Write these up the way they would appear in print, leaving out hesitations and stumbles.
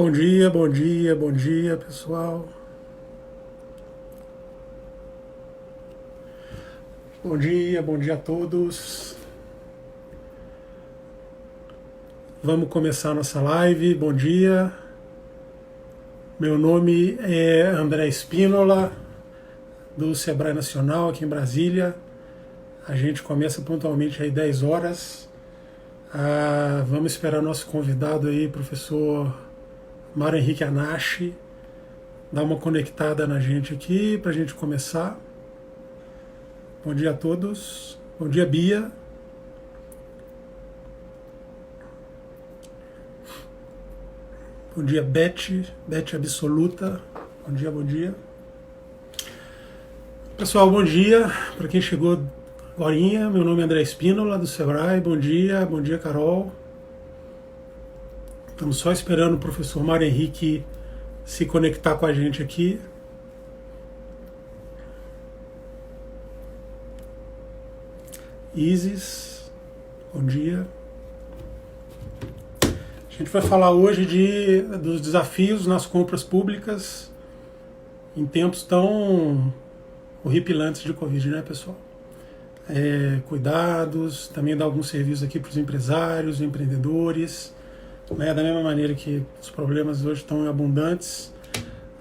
Bom dia, bom dia, bom dia, pessoal. Bom dia a todos. Vamos começar nossa live. Bom dia. Meu nome é André Espínola, do Sebrae Nacional, aqui em Brasília. A gente começa pontualmente às 10 horas. Vamos esperar nosso convidado aí, professor Mário Henrique Anashi, dar uma conectada na gente aqui para a gente começar. Bom dia a todos. Bom dia, Bia. Bom dia, Beth Absoluta. Bom dia, bom dia. Pessoal, bom dia. Para quem chegou agorinha, meu nome é André Espínola, do Sebrae. Bom dia, Carol. Estamos só esperando o professor Mário Henrique se conectar com a gente aqui. Isis, bom dia. A gente vai falar hoje dos desafios nas compras públicas em tempos tão horripilantes de Covid, né, pessoal? Cuidados, também dar alguns serviços aqui para os empresários, empreendedores, né? Da mesma maneira que os problemas hoje estão abundantes,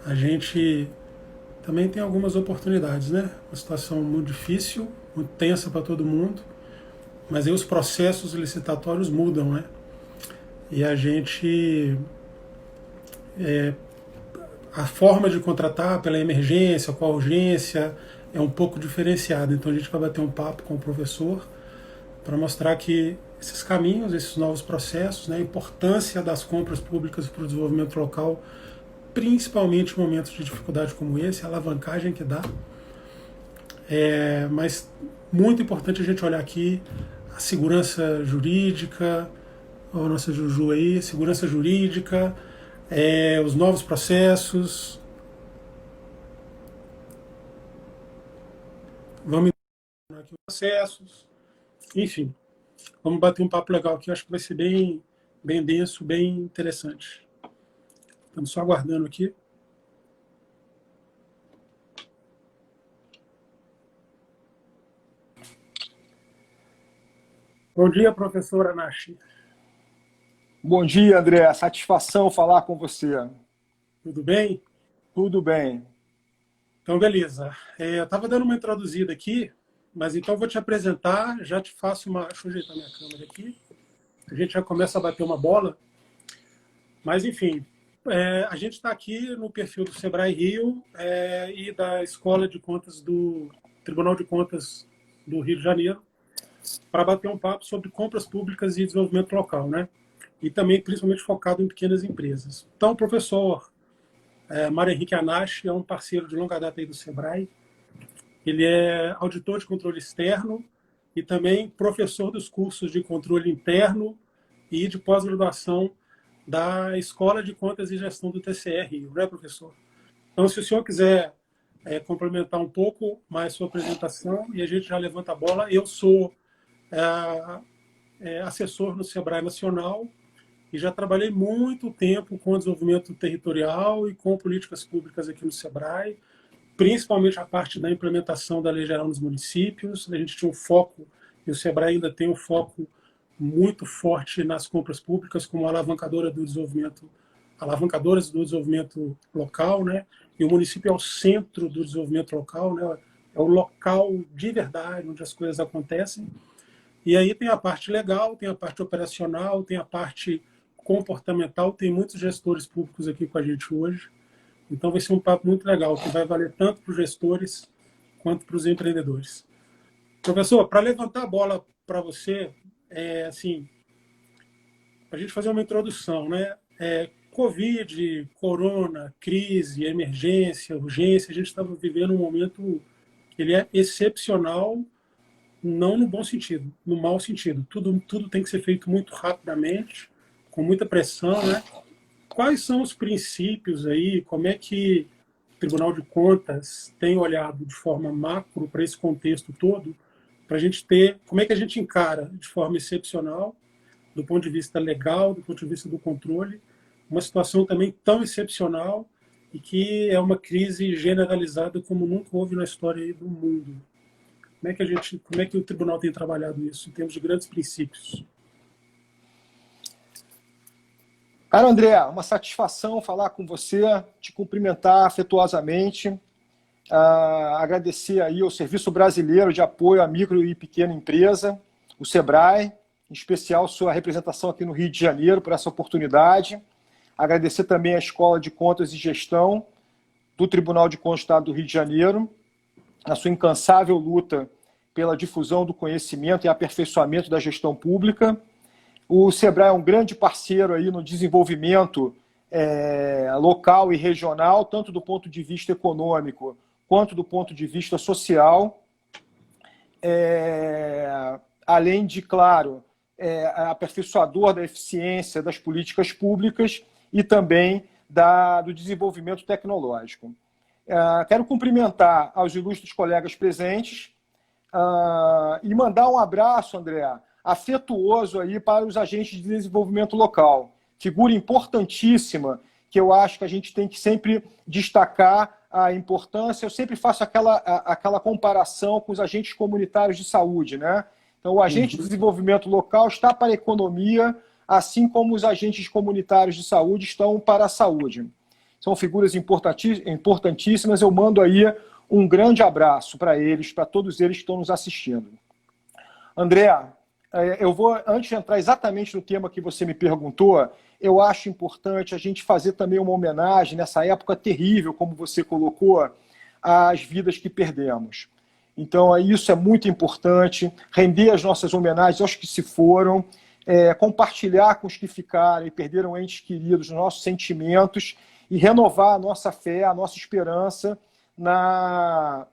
a gente também tem algumas oportunidades, né? Uma situação muito difícil, muito tensa para todo mundo, mas aí os processos licitatórios mudam, né? E a gente a forma de contratar pela emergência, com a urgência, é um pouco diferenciada. Então a gente vai bater um papo com o professor para mostrar que esses caminhos, esses novos processos, né, a importância das compras públicas para o desenvolvimento local, principalmente em momentos de dificuldade como esse, a alavancagem que dá. Mas muito importante a gente olhar aqui a segurança jurídica, a nossa Juju aí, segurança jurídica, os novos processos. Vamos entrar aqui os processos, enfim, vamos bater um papo legal aqui, eu acho que vai ser bem denso, bem interessante. Estamos só aguardando aqui. Bom dia, professora Nashi. Bom dia, André. Satisfação falar com você. Tudo bem? Tudo bem. Então, beleza. Eu estava dando uma introduzida aqui, mas então eu vou te apresentar, já te faço uma... Deixa eu ajeitar minha câmera aqui. A gente já começa a bater uma bola. Mas, enfim, a gente está aqui no perfil do Sebrae Rio e da Escola de Contas do Tribunal de Contas do Rio de Janeiro para bater um papo sobre compras públicas e desenvolvimento local, né? E também, principalmente, focado em pequenas empresas. Então, o professor Mário Henrique Anashi é um parceiro de longa data aí do Sebrae. Ele é auditor de controle externo e também professor dos cursos de controle interno e de pós-graduação da Escola de Contas e Gestão do TCE Rio, né, professor? Então, se o senhor quiser complementar um pouco mais sua apresentação, e a gente já levanta a bola. Eu sou assessor no Sebrae Nacional e já trabalhei muito tempo com desenvolvimento territorial e com políticas públicas aqui no Sebrae, principalmente a parte da implementação da Lei Geral nos municípios. A gente tinha um foco, e o Sebrae ainda tem um foco muito forte nas compras públicas como alavancadoras do desenvolvimento local, né? E o município é o centro do desenvolvimento local, né? É o local de verdade onde as coisas acontecem. E aí tem a parte legal, tem a parte operacional, tem a parte comportamental, tem muitos gestores públicos aqui com a gente hoje. Então vai ser um papo muito legal, que vai valer tanto para os gestores quanto para os empreendedores. Professor, para levantar a bola para você, assim, para a gente fazer uma introdução, né? Covid, corona, crise, emergência, urgência, a gente estava vivendo um momento que ele é excepcional, não no bom sentido, no mau sentido. Tudo tem que ser feito muito rapidamente, com muita pressão, né? Quais são os princípios aí? Como é que o Tribunal de Contas tem olhado de forma macro para esse contexto todo, para a gente ter, como é que a gente encara de forma excepcional, do ponto de vista legal, do ponto de vista do controle, uma situação também tão excepcional e que é uma crise generalizada como nunca houve na história aí do mundo. Como é que o tribunal tem trabalhado isso em termos de grandes princípios? Cara, André, uma satisfação falar com você, te cumprimentar afetuosamente, agradecer aí ao Serviço Brasileiro de Apoio à Micro e Pequena Empresa, o SEBRAE, em especial sua representação aqui no Rio de Janeiro por essa oportunidade. Agradecer também à Escola de Contas e Gestão do Tribunal de Contas do Estado do Rio de Janeiro, na sua incansável luta pela difusão do conhecimento e aperfeiçoamento da gestão pública. O SEBRAE é um grande parceiro aí no desenvolvimento local e regional, tanto do ponto de vista econômico quanto do ponto de vista social. Além de, claro, aperfeiçoador da eficiência das políticas públicas e também do desenvolvimento tecnológico. Quero cumprimentar aos ilustres colegas presentes e mandar um abraço, André, afetuoso aí para os agentes de desenvolvimento local. Figura importantíssima que eu acho que a gente tem que sempre destacar a importância. Eu sempre faço aquela comparação com os agentes comunitários de saúde, né? Então, o agente de desenvolvimento local está para a economia, assim como os agentes comunitários de saúde estão para a saúde. São figuras importantíssimas. Eu mando aí um grande abraço para eles, para todos eles que estão nos assistindo. André, eu vou, antes de entrar exatamente no tema que você me perguntou, eu acho importante a gente fazer também uma homenagem, nessa época terrível, como você colocou, às vidas que perdemos. Então, isso é muito importante, render as nossas homenagens aos que se foram, compartilhar com os que ficaram e perderam entes queridos, os nossos sentimentos, e renovar a nossa fé, a nossa esperança na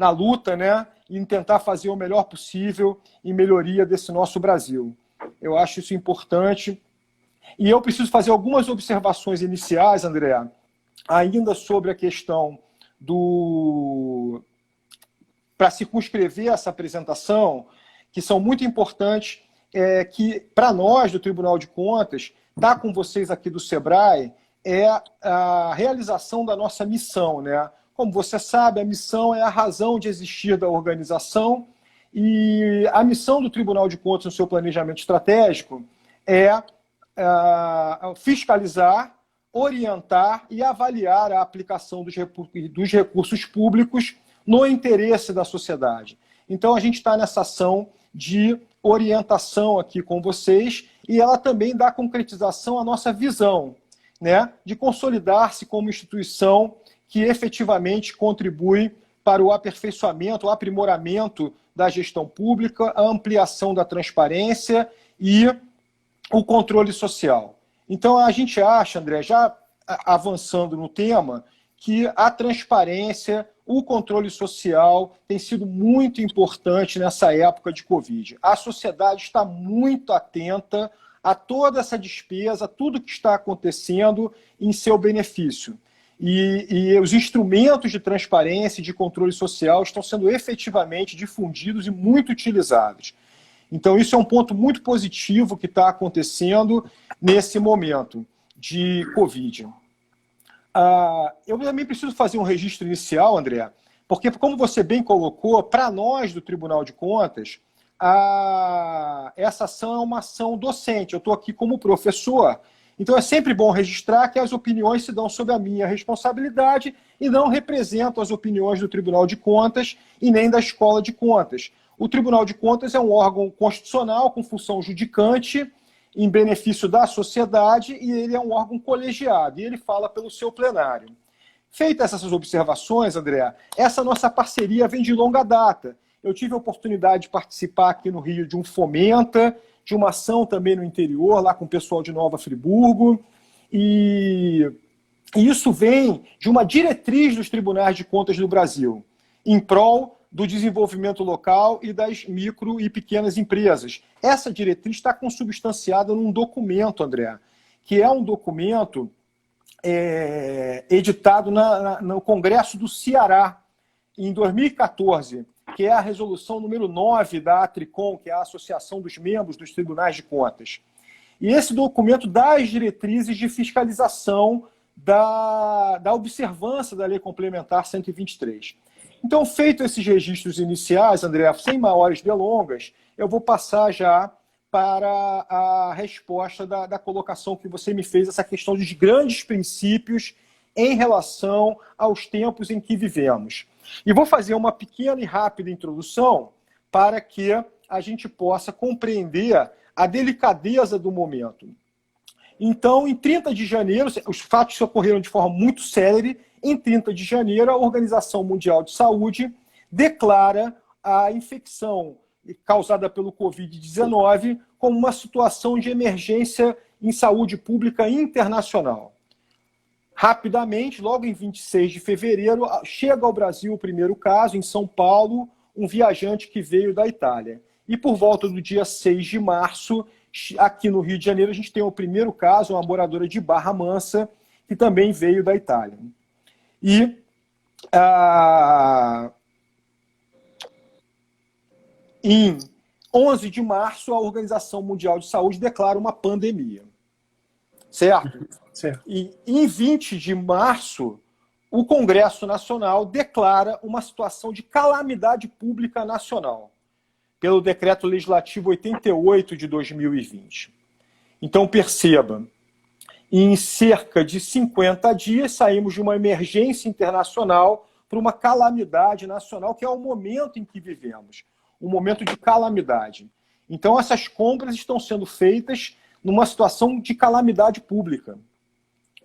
luta, né? E em tentar fazer o melhor possível em melhoria desse nosso Brasil. Eu acho isso importante. E eu preciso fazer algumas observações iniciais, André, ainda sobre a questão para circunscrever essa apresentação, que são muito importantes, que para nós do Tribunal de Contas, tá com vocês aqui do SEBRAE, é a realização da nossa missão, né? Como você sabe, a missão é a razão de existir da organização, e a missão do Tribunal de Contas no seu planejamento estratégico é fiscalizar, orientar e avaliar a aplicação dos recursos públicos no interesse da sociedade. Então, a gente está nessa ação de orientação aqui com vocês, e ela também dá concretização à nossa visão, né, de consolidar-se como instituição que efetivamente contribui para o aperfeiçoamento, o aprimoramento da gestão pública, a ampliação da transparência e o controle social. Então, a gente acha, André, já avançando no tema, que a transparência, o controle social tem sido muito importante nessa época de Covid. A sociedade está muito atenta a toda essa despesa, a tudo que está acontecendo em seu benefício. E os instrumentos de transparência e de controle social estão sendo efetivamente difundidos e muito utilizados. Então, isso é um ponto muito positivo que está acontecendo nesse momento de Covid. Eu também preciso fazer um registro inicial, André, porque, como você bem colocou, para nós do Tribunal de Contas, essa ação é uma ação docente. Eu estou aqui como professor, então é sempre bom registrar que as opiniões se dão sob a minha responsabilidade e não representam as opiniões do Tribunal de Contas e nem da Escola de Contas. O Tribunal de Contas é um órgão constitucional com função judicante em benefício da sociedade, e ele é um órgão colegiado, e ele fala pelo seu plenário. Feitas essas observações, André, essa nossa parceria vem de longa data. Eu tive a oportunidade de participar aqui no Rio de um Fomenta, de uma ação também no interior, lá com o pessoal de Nova Friburgo, e isso vem de uma diretriz dos tribunais de contas do Brasil, em prol do desenvolvimento local e das micro e pequenas empresas. Essa diretriz está consubstanciada num documento, André, que é um documento editado no Congresso do Ceará, em 2014, que é a resolução número 9 da ATRICOM, que é a Associação dos Membros dos Tribunais de Contas. E esse documento dá as diretrizes de fiscalização da observância da Lei Complementar 123. Então, feito esses registros iniciais, André, sem maiores delongas, eu vou passar já para a resposta da colocação que você me fez, essa questão dos grandes princípios em relação aos tempos em que vivemos. E vou fazer uma pequena e rápida introdução para que a gente possa compreender a delicadeza do momento. Então, em 30 de janeiro, os fatos ocorreram de forma muito célere. Em 30 de janeiro, a Organização Mundial de Saúde declara a infecção causada pelo Covid-19 como uma situação de emergência em saúde pública internacional. Rapidamente, logo em 26 de fevereiro, chega ao Brasil o primeiro caso, em São Paulo, um viajante que veio da Itália. E por volta do dia 6 de março, aqui no Rio de Janeiro, a gente tem o primeiro caso, uma moradora de Barra Mansa, que também veio da Itália. E em 11 de março, a Organização Mundial de Saúde declara uma pandemia. Certo? Certo. E em 20 de março, o Congresso Nacional declara uma situação de calamidade pública nacional, pelo Decreto Legislativo 88 de 2020. Então, perceba, em cerca de 50 dias, saímos de uma emergência internacional para uma calamidade nacional, que é o momento em que vivemos, um momento de calamidade. Então, essas compras estão sendo feitas numa situação de calamidade pública,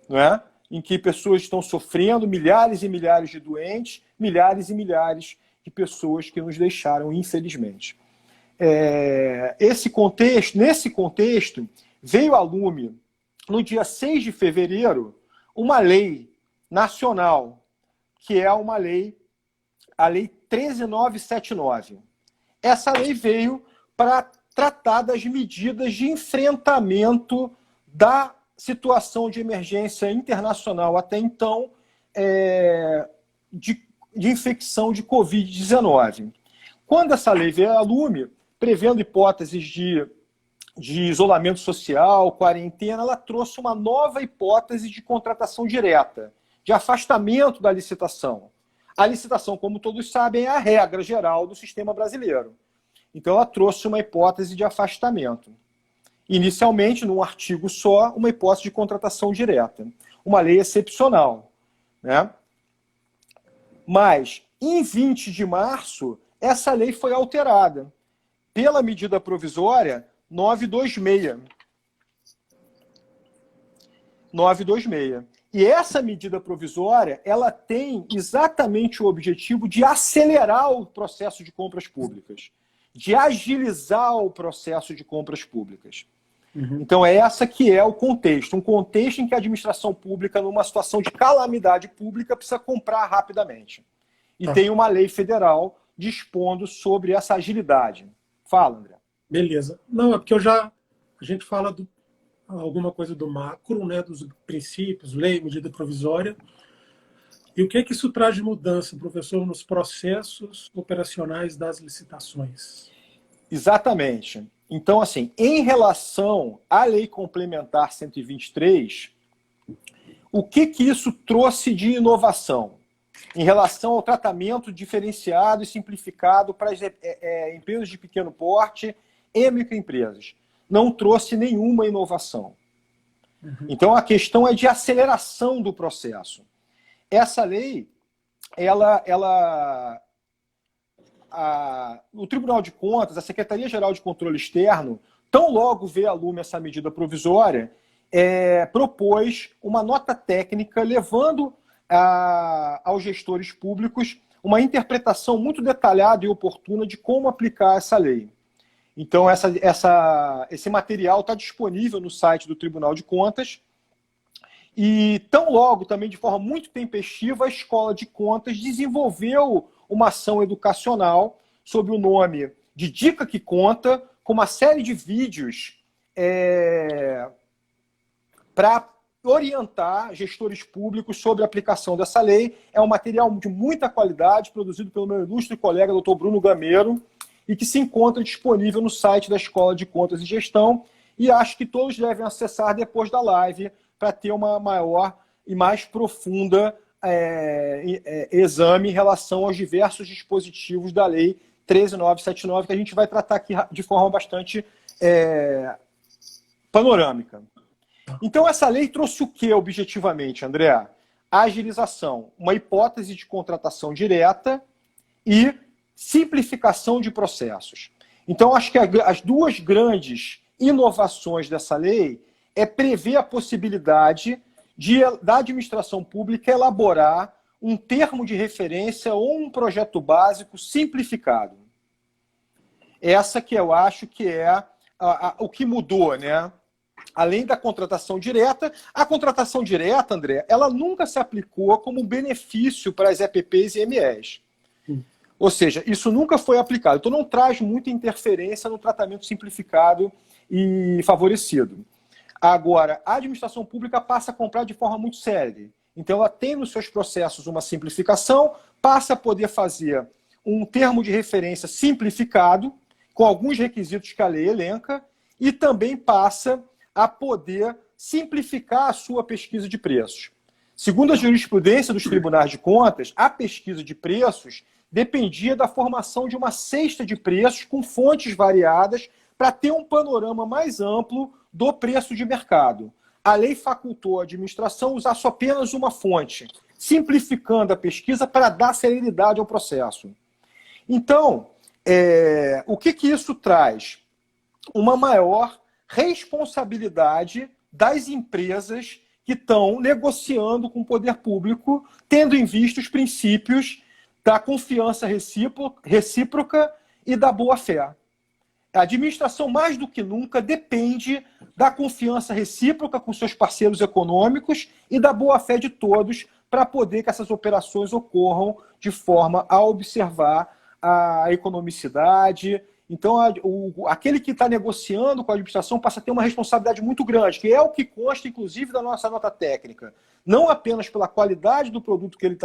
não é? Em que pessoas estão sofrendo, milhares e milhares de doentes, milhares e milhares de pessoas que nos deixaram, infelizmente. Nesse contexto, veio a lume, no dia 6 de fevereiro, uma lei nacional, que é uma lei, a Lei 13.979. Essa lei veio para tratar das medidas de enfrentamento da situação de emergência internacional até então de infecção de Covid-19. Quando essa lei veio à lume, prevendo hipóteses de isolamento social, quarentena, ela trouxe uma nova hipótese de contratação direta, de afastamento da licitação. A licitação, como todos sabem, é a regra geral do sistema brasileiro. Então, ela trouxe uma hipótese de afastamento. Inicialmente, num artigo só, uma hipótese de contratação direta. Uma lei excepcional, né? Mas, em 20 de março, essa lei foi alterada pela medida provisória 926. 926. E essa medida provisória, ela tem exatamente o objetivo de acelerar o processo de compras públicas, de agilizar o processo de compras públicas. Uhum. Então, essa que é o contexto. Um contexto em que a administração pública, numa situação de calamidade pública, precisa comprar rapidamente. E tem uma lei federal dispondo sobre essa agilidade. Fala, André. Beleza. Não, é porque a gente fala alguma coisa do macro, né, dos princípios, lei, medida provisória. E o que isso traz de mudança, professor, nos processos operacionais das licitações? Exatamente. Então, assim, em relação à Lei Complementar 123, o que isso trouxe de inovação? Em relação ao tratamento diferenciado e simplificado para as empresas de pequeno porte e microempresas. Não trouxe nenhuma inovação. Uhum. Então, a questão é de aceleração do processo. Essa lei, o Tribunal de Contas, a Secretaria-Geral de Controle Externo, tão logo vê à lume essa medida provisória, propôs uma nota técnica levando aos gestores públicos uma interpretação muito detalhada e oportuna de como aplicar essa lei. Então, esse material está disponível no site do Tribunal de Contas. E, tão logo, também de forma muito tempestiva, a Escola de Contas desenvolveu uma ação educacional sob o nome de Dica que Conta, com uma série de vídeos para orientar gestores públicos sobre a aplicação dessa lei. É um material de muita qualidade, produzido pelo meu ilustre colega, Dr. Bruno Gameiro, e que se encontra disponível no site da Escola de Contas e Gestão. e acho que todos devem acessar depois da live para ter uma maior e mais profunda exame em relação aos diversos dispositivos da Lei 13.979, que a gente vai tratar aqui de forma bastante panorâmica. Então, essa lei trouxe o que objetivamente, André? A agilização, uma hipótese de contratação direta e simplificação de processos. Então, acho que as duas grandes inovações dessa lei é prever a possibilidade da administração pública elaborar um termo de referência ou um projeto básico simplificado. Essa que eu acho que é o que mudou, né? Além da contratação direta, a contratação direta, André, ela nunca se aplicou como benefício para as EPPs e MEs. Ou seja, isso nunca foi aplicado. Então não traz muita interferência no tratamento simplificado e favorecido. Agora, a administração pública passa a comprar de forma muito séria. Então ela tem nos seus processos uma simplificação, passa a poder fazer um termo de referência simplificado, com alguns requisitos que a lei elenca, e também passa a poder simplificar a sua pesquisa de preços. Segundo a jurisprudência dos tribunais de contas, a pesquisa de preços dependia da formação de uma cesta de preços com fontes variadas para ter um panorama mais amplo do preço de mercado. A lei facultou a administração a usar só apenas uma fonte, simplificando a pesquisa para dar celeridade ao processo. Então, o que isso traz? Uma maior responsabilidade das empresas que estão negociando com o poder público, tendo em vista os princípios da confiança recíproca e da boa-fé. A administração, mais do que nunca, depende da confiança recíproca com seus parceiros econômicos e da boa-fé de todos para poder que essas operações ocorram de forma a observar a economicidade. Então, aquele que está negociando com a administração passa a ter uma responsabilidade muito grande, que é o que consta, inclusive, da nossa nota técnica. Não apenas pela qualidade do produto que ele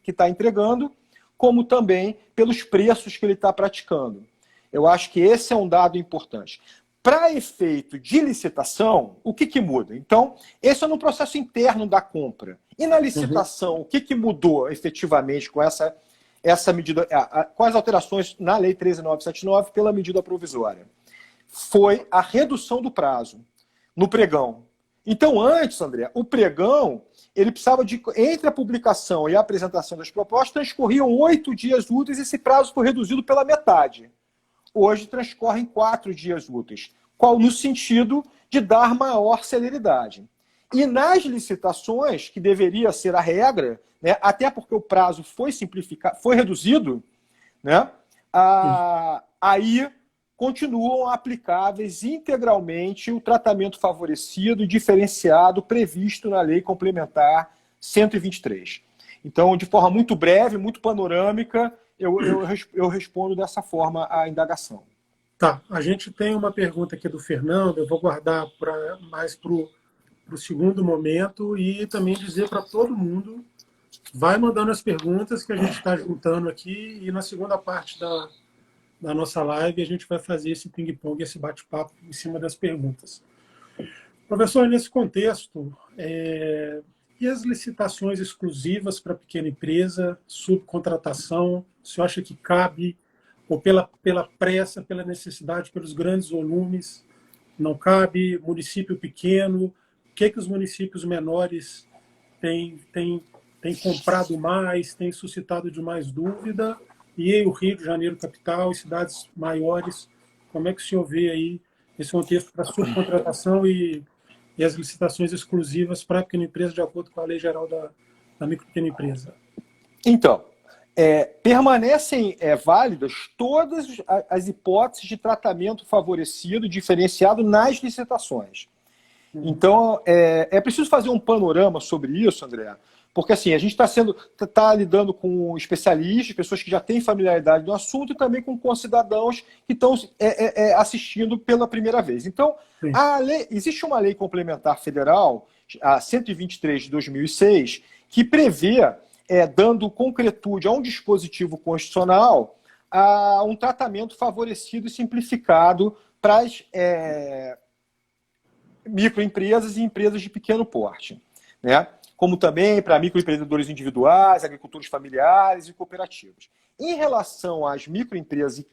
está entregando, como também pelos preços que ele está praticando. Eu acho que esse é um dado importante. Para efeito de licitação, o que muda? Então, esse é no processo interno da compra. E na licitação, o que mudou efetivamente com essa medida, com as alterações na Lei 13.979 pela medida provisória? Foi a redução do prazo no pregão. Então, antes, André, o pregão, ele precisava entre a publicação e a apresentação das propostas, transcorriam 8 dias úteis e esse prazo foi reduzido pela metade. Hoje transcorrem 4 dias úteis, no sentido de dar maior celeridade. E nas licitações, que deveria ser a regra, né, até porque o prazo foi simplificado, foi reduzido, né, aí continuam aplicáveis integralmente o tratamento favorecido e diferenciado previsto na Lei Complementar 123. Então, de forma muito breve, muito panorâmica, eu respondo dessa forma a indagação. Tá, a gente tem uma pergunta aqui do Fernando, eu vou guardar mais para o segundo momento e também dizer para todo mundo, vai mandando as perguntas que a gente está juntando aqui e na segunda parte da nossa live a gente vai fazer esse ping-pong, esse bate-papo em cima das perguntas. Professor, nesse contexto, e as licitações exclusivas para pequena empresa, subcontratação, o senhor acha que cabe, ou pela pressa, pela necessidade, pelos grandes volumes, não cabe? Município pequeno, o que os municípios menores têm comprado mais, têm suscitado de mais dúvida? E o Rio de Janeiro capital, e cidades maiores, como é que o senhor vê aí esse contexto para subcontratação e as licitações exclusivas para a pequena empresa, de acordo com a Lei Geral da Micro e Pequena Empresa? Então, permanecem válidas todas as hipóteses de tratamento favorecido e diferenciado nas licitações. Então, é preciso fazer um panorama sobre isso, André, porque assim, a gente está lidando com especialistas, pessoas que já têm familiaridade do assunto, e também com concidadãos que estão assistindo pela primeira vez. Então, existe uma lei complementar federal, a 123 de 2006, que prevê, dando concretude a um dispositivo constitucional, um tratamento favorecido e simplificado para microempresas e empresas de pequeno porte, né? Como também para microempreendedores individuais, agricultores familiares e cooperativas. Em relação às microempresas e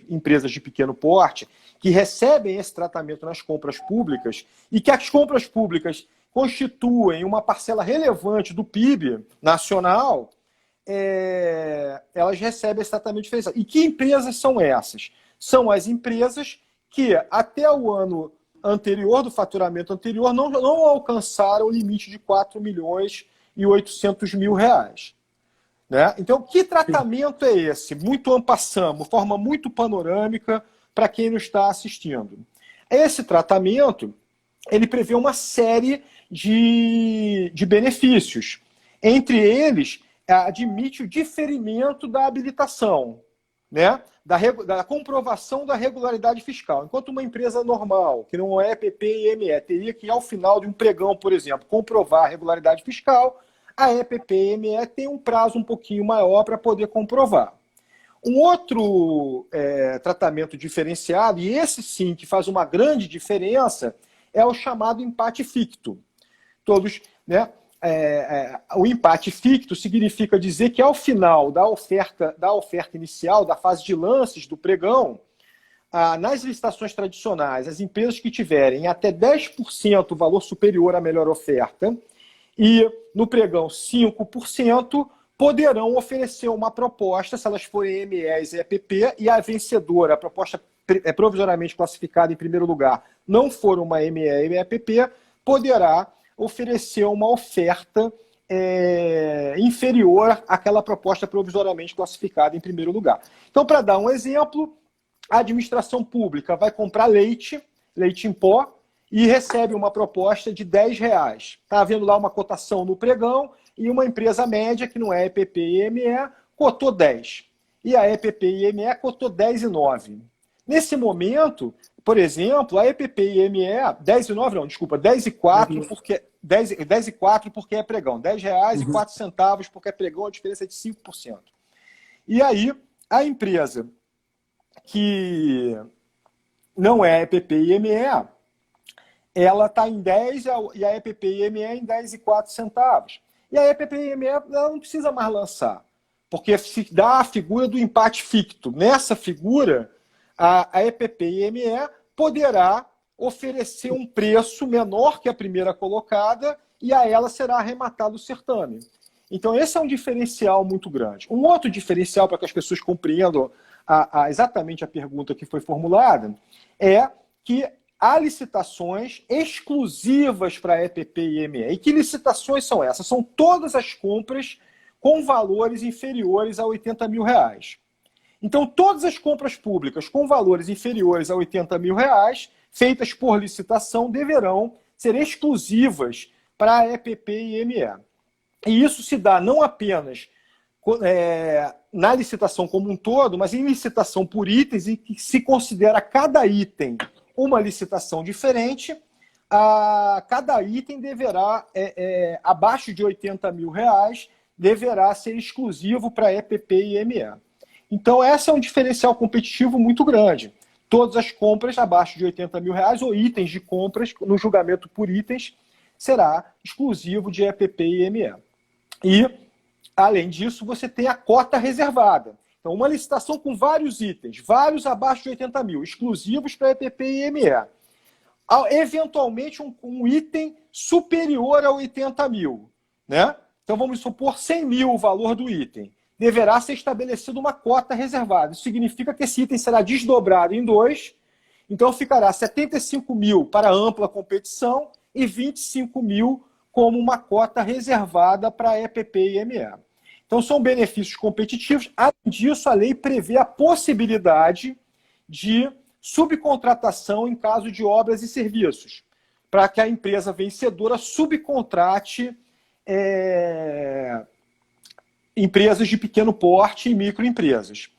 empresas de pequeno porte, que recebem esse tratamento nas compras públicas, e que as compras públicas constituem uma parcela relevante do PIB nacional, elas recebem esse tratamento diferenciado. E que empresas são essas? São as empresas que, até o ano anterior, do faturamento anterior, não alcançaram o limite de 4.800.000 reais. Né? Então, que tratamento é esse? Muito en passant, de forma muito panorâmica para quem não está assistindo. Esse tratamento, ele prevê uma série de benefícios. Entre eles, admite o diferimento da habilitação, né? Da comprovação da regularidade fiscal. Enquanto uma empresa normal, que não é EPP e EME, teria que, ao final de um pregão, por exemplo, comprovar a regularidade fiscal, a EPP e EME tem um prazo um pouquinho maior para poder comprovar. Um outro tratamento diferenciado, e esse sim que faz uma grande diferença, é o chamado empate ficto. Todos, né? O empate ficto significa dizer que ao final da oferta inicial, da fase de lances do pregão, nas licitações tradicionais, as empresas que tiverem até 10% valor superior à melhor oferta e no pregão 5%, poderão oferecer uma proposta, se elas forem MEs e EPP, e a vencedora, a proposta provisoriamente classificada em primeiro lugar, não for uma ME e EPP, poderá oferecer uma oferta inferior àquela proposta provisoriamente classificada em primeiro lugar. Então, para dar um exemplo, a administração pública vai comprar leite em pó, e recebe uma proposta de R$10. Está havendo lá uma cotação no pregão, e uma empresa média, que não é EPP e EME, cotou 10. E a EPP e EME cotou 10,9. Nesse momento, por exemplo, a EPP e EME, 10,9 não, desculpa, 10,4 porque 10,4 porque é pregão, R$10,04 porque é pregão, a diferença é de 5%. E aí, a empresa que não é EPP e EME, ela está em 10 e a EPP e EME em 10,04. E a EPP e EME ela não precisa mais lançar, porque se dá a figura do empate ficto. Nessa figura, a EPP e EME poderá oferecer um preço menor que a primeira colocada e a ela será arrematado o certame. Então, esse é um diferencial muito grande. Um outro diferencial, para que as pessoas compreendam exatamente a pergunta que foi formulada, é que há licitações exclusivas para EPP e EME. E que licitações são essas? São todas as compras com valores inferiores a R$80.000. Então, todas as compras públicas com valores inferiores a R$80.000, feitas por licitação, deverão ser exclusivas para a EPP e EME. E isso se dá não apenas na licitação como um todo, mas em licitação por itens, em que se considera cada item uma licitação diferente. Cada item deverá, abaixo de R$80.000, deverá ser exclusivo para EPP e EME. Então, esse é um diferencial competitivo muito grande. Todas as compras abaixo de R$80.000 ou itens de compras no julgamento por itens será exclusivo de EPP e EME. E, além disso, você tem a cota reservada. Então, uma licitação com vários itens, vários abaixo de R$80.000, exclusivos para EPP e EME. Eventualmente, um item superior a R$80.000. Né? Então, vamos supor R$100.000 o valor do item. Deverá ser estabelecida uma cota reservada. Isso significa que esse item será desdobrado em 2, então ficará R$75.000 para ampla competição e R$25.000 como uma cota reservada para EPP e EME. Então, são benefícios competitivos. Além disso, a lei prevê a possibilidade de subcontratação em caso de obras e serviços, para que a empresa vencedora subcontrate empresas de pequeno porte e microempresas.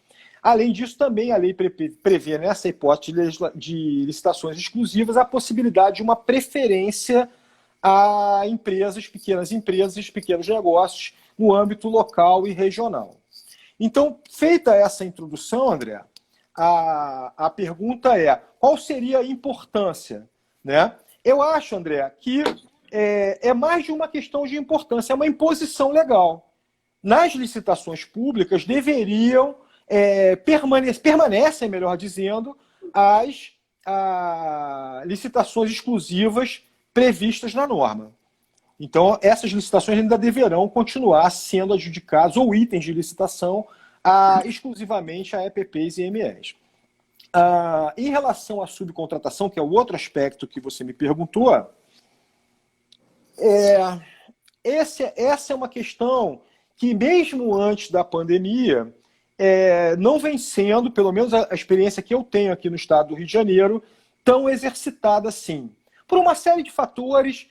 Além disso, também a lei prevê, nessa hipótese de licitações exclusivas, a possibilidade de uma preferência a empresas, pequenos negócios, no âmbito local e regional. Então, feita essa introdução, André, a pergunta é: qual seria a importância, né, Eu acho, André, que é mais de uma questão de importância, é uma imposição legal. Nas licitações públicas deveriam permanecem, melhor dizendo, as licitações exclusivas previstas na norma. Então, essas licitações ainda deverão continuar sendo adjudicadas, ou itens de licitação, exclusivamente a EPPs e EMEs. Em relação à subcontratação, que é o outro aspecto que você me perguntou, essa é uma questão que, mesmo antes da pandemia, não vem sendo, pelo menos a experiência que eu tenho aqui no estado do Rio de Janeiro, tão exercitada assim. Por uma série de fatores,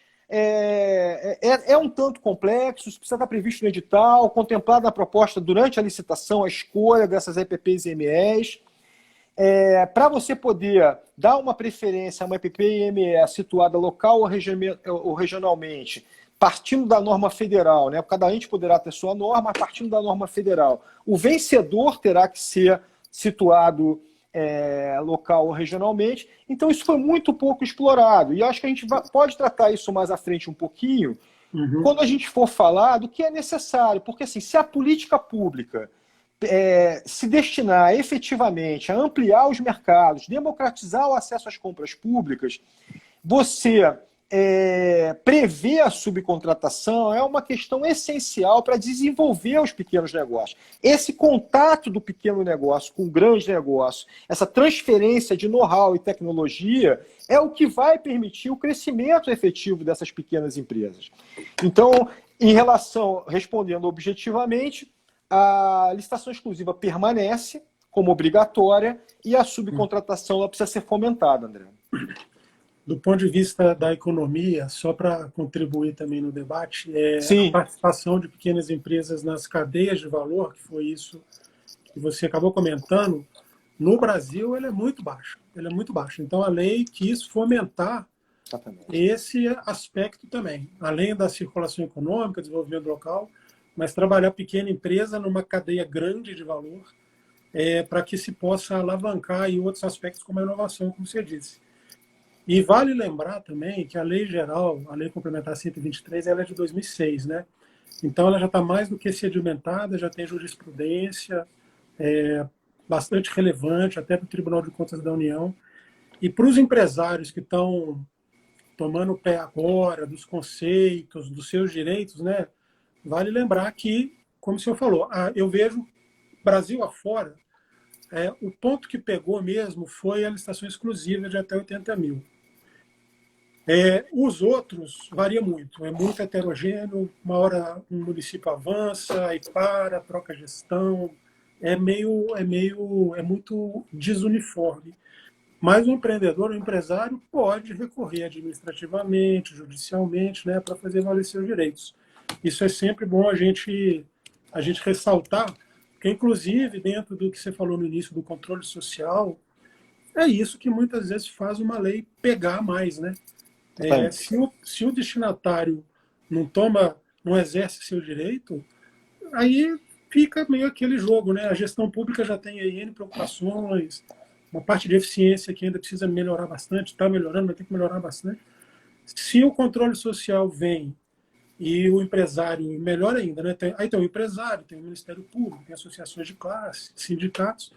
um tanto complexo, isso precisa estar previsto no edital, contemplado na proposta durante a licitação, a escolha dessas EPPs e EMEs. Para você poder dar uma preferência a uma EPP e EME situada local ou regionalmente, partindo da norma federal, né? Cada ente poderá ter sua norma, partindo da norma federal. O vencedor terá que ser situado local ou regionalmente. Então, isso foi muito pouco explorado. E acho que a gente pode tratar isso mais à frente um pouquinho, quando a gente for falar do que é necessário. Porque, assim, se a política pública se destinar efetivamente a ampliar os mercados, democratizar o acesso às compras públicas, você prever a subcontratação é uma questão essencial para desenvolver os pequenos negócios. Esse contato do pequeno negócio com o grande negócio, essa transferência de know-how e tecnologia é o que vai permitir o crescimento efetivo dessas pequenas empresas. Então, respondendo objetivamente, a licitação exclusiva permanece como obrigatória e a subcontratação ela precisa ser fomentada, André. Do ponto de vista da economia, só para contribuir também no debate, Sim. A participação de pequenas empresas nas cadeias de valor, que foi isso que você acabou comentando, no Brasil ela é muito baixa. Ela é muito baixa. Então a lei quis fomentar esse aspecto também, além da circulação econômica, desenvolvimento local, mas trabalhar pequena empresa numa cadeia grande de valor para que se possa alavancar em outros aspectos como a inovação, como você disse. E vale lembrar também que a lei geral, a lei complementar 123, ela é de 2006, né? Então ela já está mais do que sedimentada, já tem jurisprudência bastante relevante, até para o Tribunal de Contas da União. E para os empresários que estão tomando o pé agora dos conceitos, dos seus direitos, né? Vale lembrar que, como o senhor falou, eu vejo Brasil afora, o ponto que pegou mesmo foi a licitação exclusiva de até 80 mil. Os outros varia muito, é muito heterogêneo, uma hora um município avança e para, troca gestão, é muito desuniforme. Mas o empreendedor, o empresário, pode recorrer administrativamente, judicialmente, né, para fazer valer seus direitos. Isso é sempre bom a gente ressaltar, porque, inclusive, dentro do que você falou no início do controle social, é isso que muitas vezes faz uma lei pegar mais, né? Se o destinatário não exerce seu direito, aí fica meio aquele jogo, né? A gestão pública já tem aí N preocupações, uma parte de eficiência que ainda precisa melhorar bastante, está melhorando, vai ter que melhorar bastante. Se o controle social vem e o empresário, melhor ainda, né? Aí tem o empresário, tem o Ministério Público, tem associações de classe, sindicatos,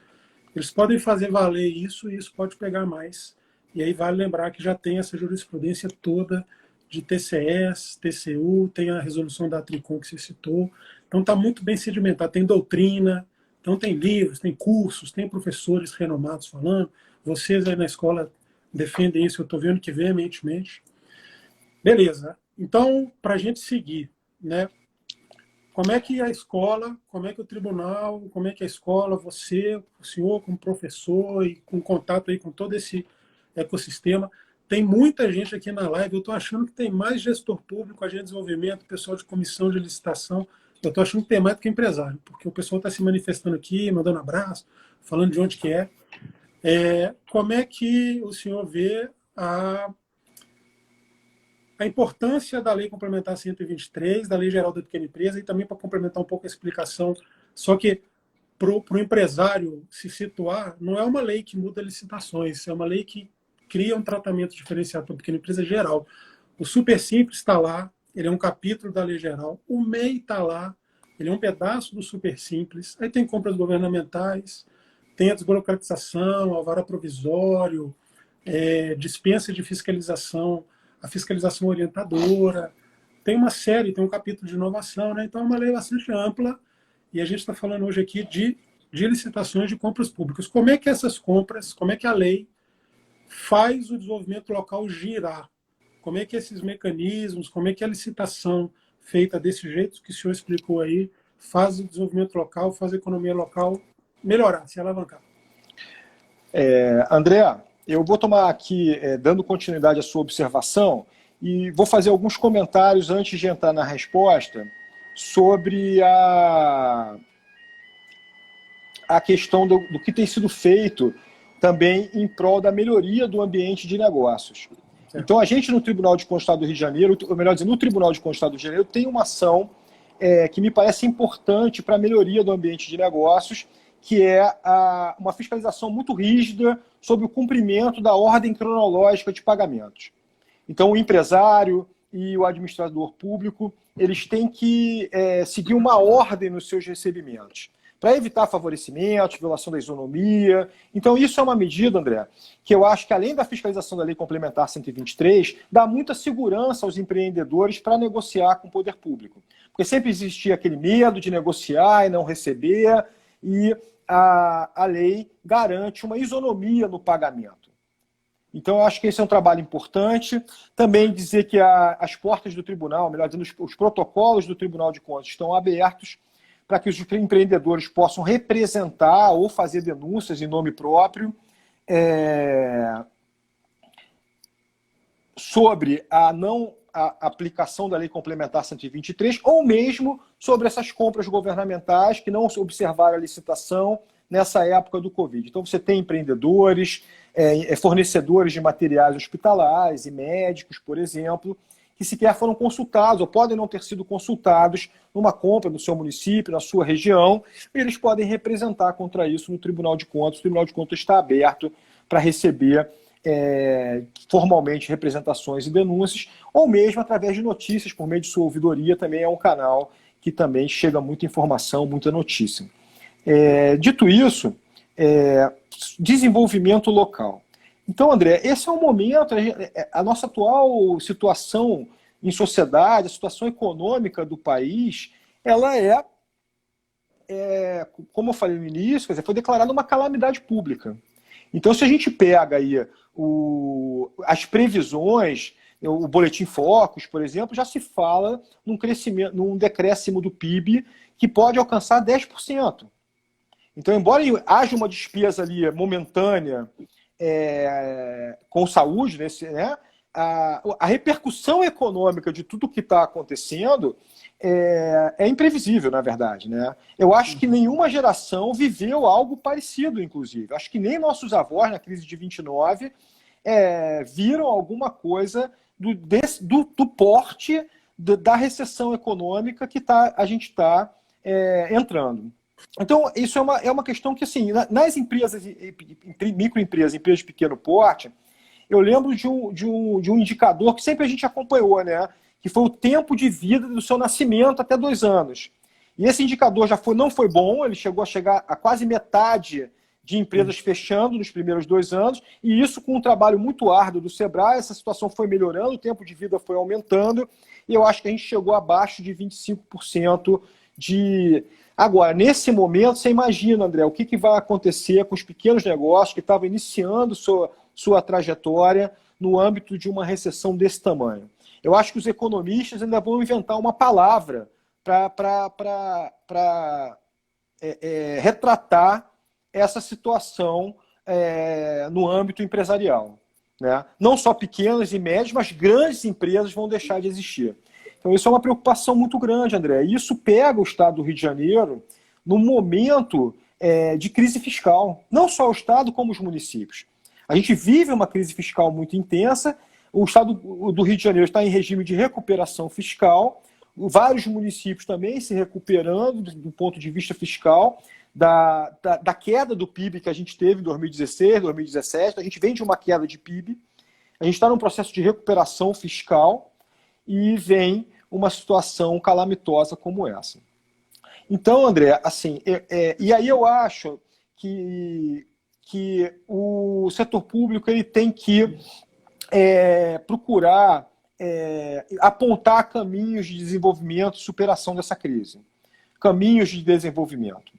eles podem fazer valer isso e isso pode pegar mais. E aí vale lembrar que já tem essa jurisprudência toda de TCS, TCU, tem a resolução da Tricom que você citou. Então está muito bem sedimentado, tem doutrina, então tem livros, tem cursos, tem professores renomados falando. Vocês aí na escola defendem isso, eu estou vendo que veementemente. Beleza. Então, para a gente seguir, né? Como é que a escola, como é que o tribunal, como é que a escola, você, o senhor como professor e com contato aí com todo esse ecossistema, tem muita gente aqui na live, eu estou achando que tem mais gestor público, agente de desenvolvimento, pessoal de comissão de licitação, eu estou achando que tem mais do que empresário, porque o pessoal está se manifestando aqui, mandando abraço, falando de onde que é. Como é que o senhor vê a importância da Lei Complementar 123, da Lei Geral da Pequena Empresa, e também para complementar um pouco a explicação, só que para o empresário se situar, não é uma lei que muda licitações, é uma lei que cria um tratamento diferenciado para a pequena empresa geral. O Super Simples está lá, ele é um capítulo da Lei Geral. O MEI está lá, ele é um pedaço do Super Simples. Aí tem compras governamentais, tem a desburocratização, alvará provisório, dispensa de fiscalização, a fiscalização orientadora. Tem uma série, tem um capítulo de inovação, né? Então é uma lei bastante ampla e a gente está falando hoje aqui de licitações de compras públicas. Como é que essas compras, como é que a lei faz o desenvolvimento local girar? Como é que esses mecanismos, como é que a licitação feita desse jeito que o senhor explicou aí faz o desenvolvimento local, faz a economia local melhorar, se alavancar? André, eu vou tomar aqui, dando continuidade à sua observação, e vou fazer alguns comentários antes de entrar na resposta sobre a questão do que tem sido feito também em prol da melhoria do ambiente de negócios. Então, a gente no Tribunal de Contas do Estado do Rio de Janeiro, ou melhor dizendo, no Tribunal de Contas do Estado do Rio de Janeiro, tem uma ação que me parece importante para a melhoria do ambiente de negócios, que é uma fiscalização muito rígida sobre o cumprimento da ordem cronológica de pagamentos. Então, o empresário e o administrador público, eles têm que seguir uma ordem nos seus recebimentos, para evitar favorecimentos, violação da isonomia. Então, isso é uma medida, André, que eu acho que, além da fiscalização da Lei Complementar 123, dá muita segurança aos empreendedores para negociar com o poder público. Porque sempre existia aquele medo de negociar e não receber, e a lei garante uma isonomia no pagamento. Então, eu acho que esse é um trabalho importante. Também dizer que as portas do tribunal, melhor dizendo, os protocolos do Tribunal de Contas estão abertos para que os empreendedores possam representar ou fazer denúncias em nome próprio sobre a aplicação da Lei Complementar 123, ou mesmo sobre essas compras governamentais que não observaram a licitação nessa época do Covid. Então, você tem empreendedores, fornecedores de materiais hospitalares e médicos, por exemplo, que sequer foram consultados ou podem não ter sido consultados numa compra no seu município, na sua região, e eles podem representar contra isso no Tribunal de Contas. O Tribunal de Contas está aberto para receber formalmente representações e denúncias, ou mesmo através de notícias, por meio de sua ouvidoria, também é um canal que também chega muita informação, muita notícia. Dito isso, desenvolvimento local. Então, André, esse é um momento, a nossa atual situação em sociedade, a situação econômica do país, ela como eu falei no início, quer dizer, foi declarada uma calamidade pública. Então, se a gente pega aí as previsões, o Boletim Focus, por exemplo, já se fala num decréscimo do PIB que pode alcançar 10%. Então, embora haja uma despesa ali momentânea com saúde, a repercussão econômica de tudo que está acontecendo é imprevisível, na verdade. Né? Eu acho que nenhuma geração viveu algo parecido, inclusive. Acho que nem nossos avós, na crise de 29, viram alguma coisa do porte da recessão econômica que a gente está entrando. Então, isso é uma questão que, assim, nas empresas, microempresas, empresas de pequeno porte, eu lembro de um indicador que sempre a gente acompanhou, né? Que foi o tempo de vida do seu nascimento até 2 anos. E esse indicador não foi bom, ele chegou a chegar a quase metade de empresas fechando nos primeiros 2 anos, e isso com um trabalho muito árduo do Sebrae, essa situação foi melhorando, o tempo de vida foi aumentando, e eu acho que a gente chegou abaixo de 25% de... Agora, nesse momento, você imagina, André, o que vai acontecer com os pequenos negócios que estavam iniciando sua trajetória no âmbito de uma recessão desse tamanho. Eu acho que os economistas ainda vão inventar uma palavra para retratar essa situação no âmbito empresarial. Né? Não só pequenas e médias, mas grandes empresas vão deixar de existir. Então, isso é uma preocupação muito grande, André. E isso pega o Estado do Rio de Janeiro num momento de crise fiscal. Não só o Estado, como os municípios. A gente vive uma crise fiscal muito intensa. O Estado do Rio de Janeiro está em regime de recuperação fiscal. Vários municípios também se recuperando do ponto de vista fiscal. da queda do PIB que a gente teve em 2016, 2017. A gente vem de uma queda de PIB, a gente está num processo de recuperação fiscal e vem uma situação calamitosa como essa. Então, André, assim, e aí eu acho que o setor público ele tem que procurar apontar caminhos de desenvolvimento e superação dessa crise. Caminhos de desenvolvimento.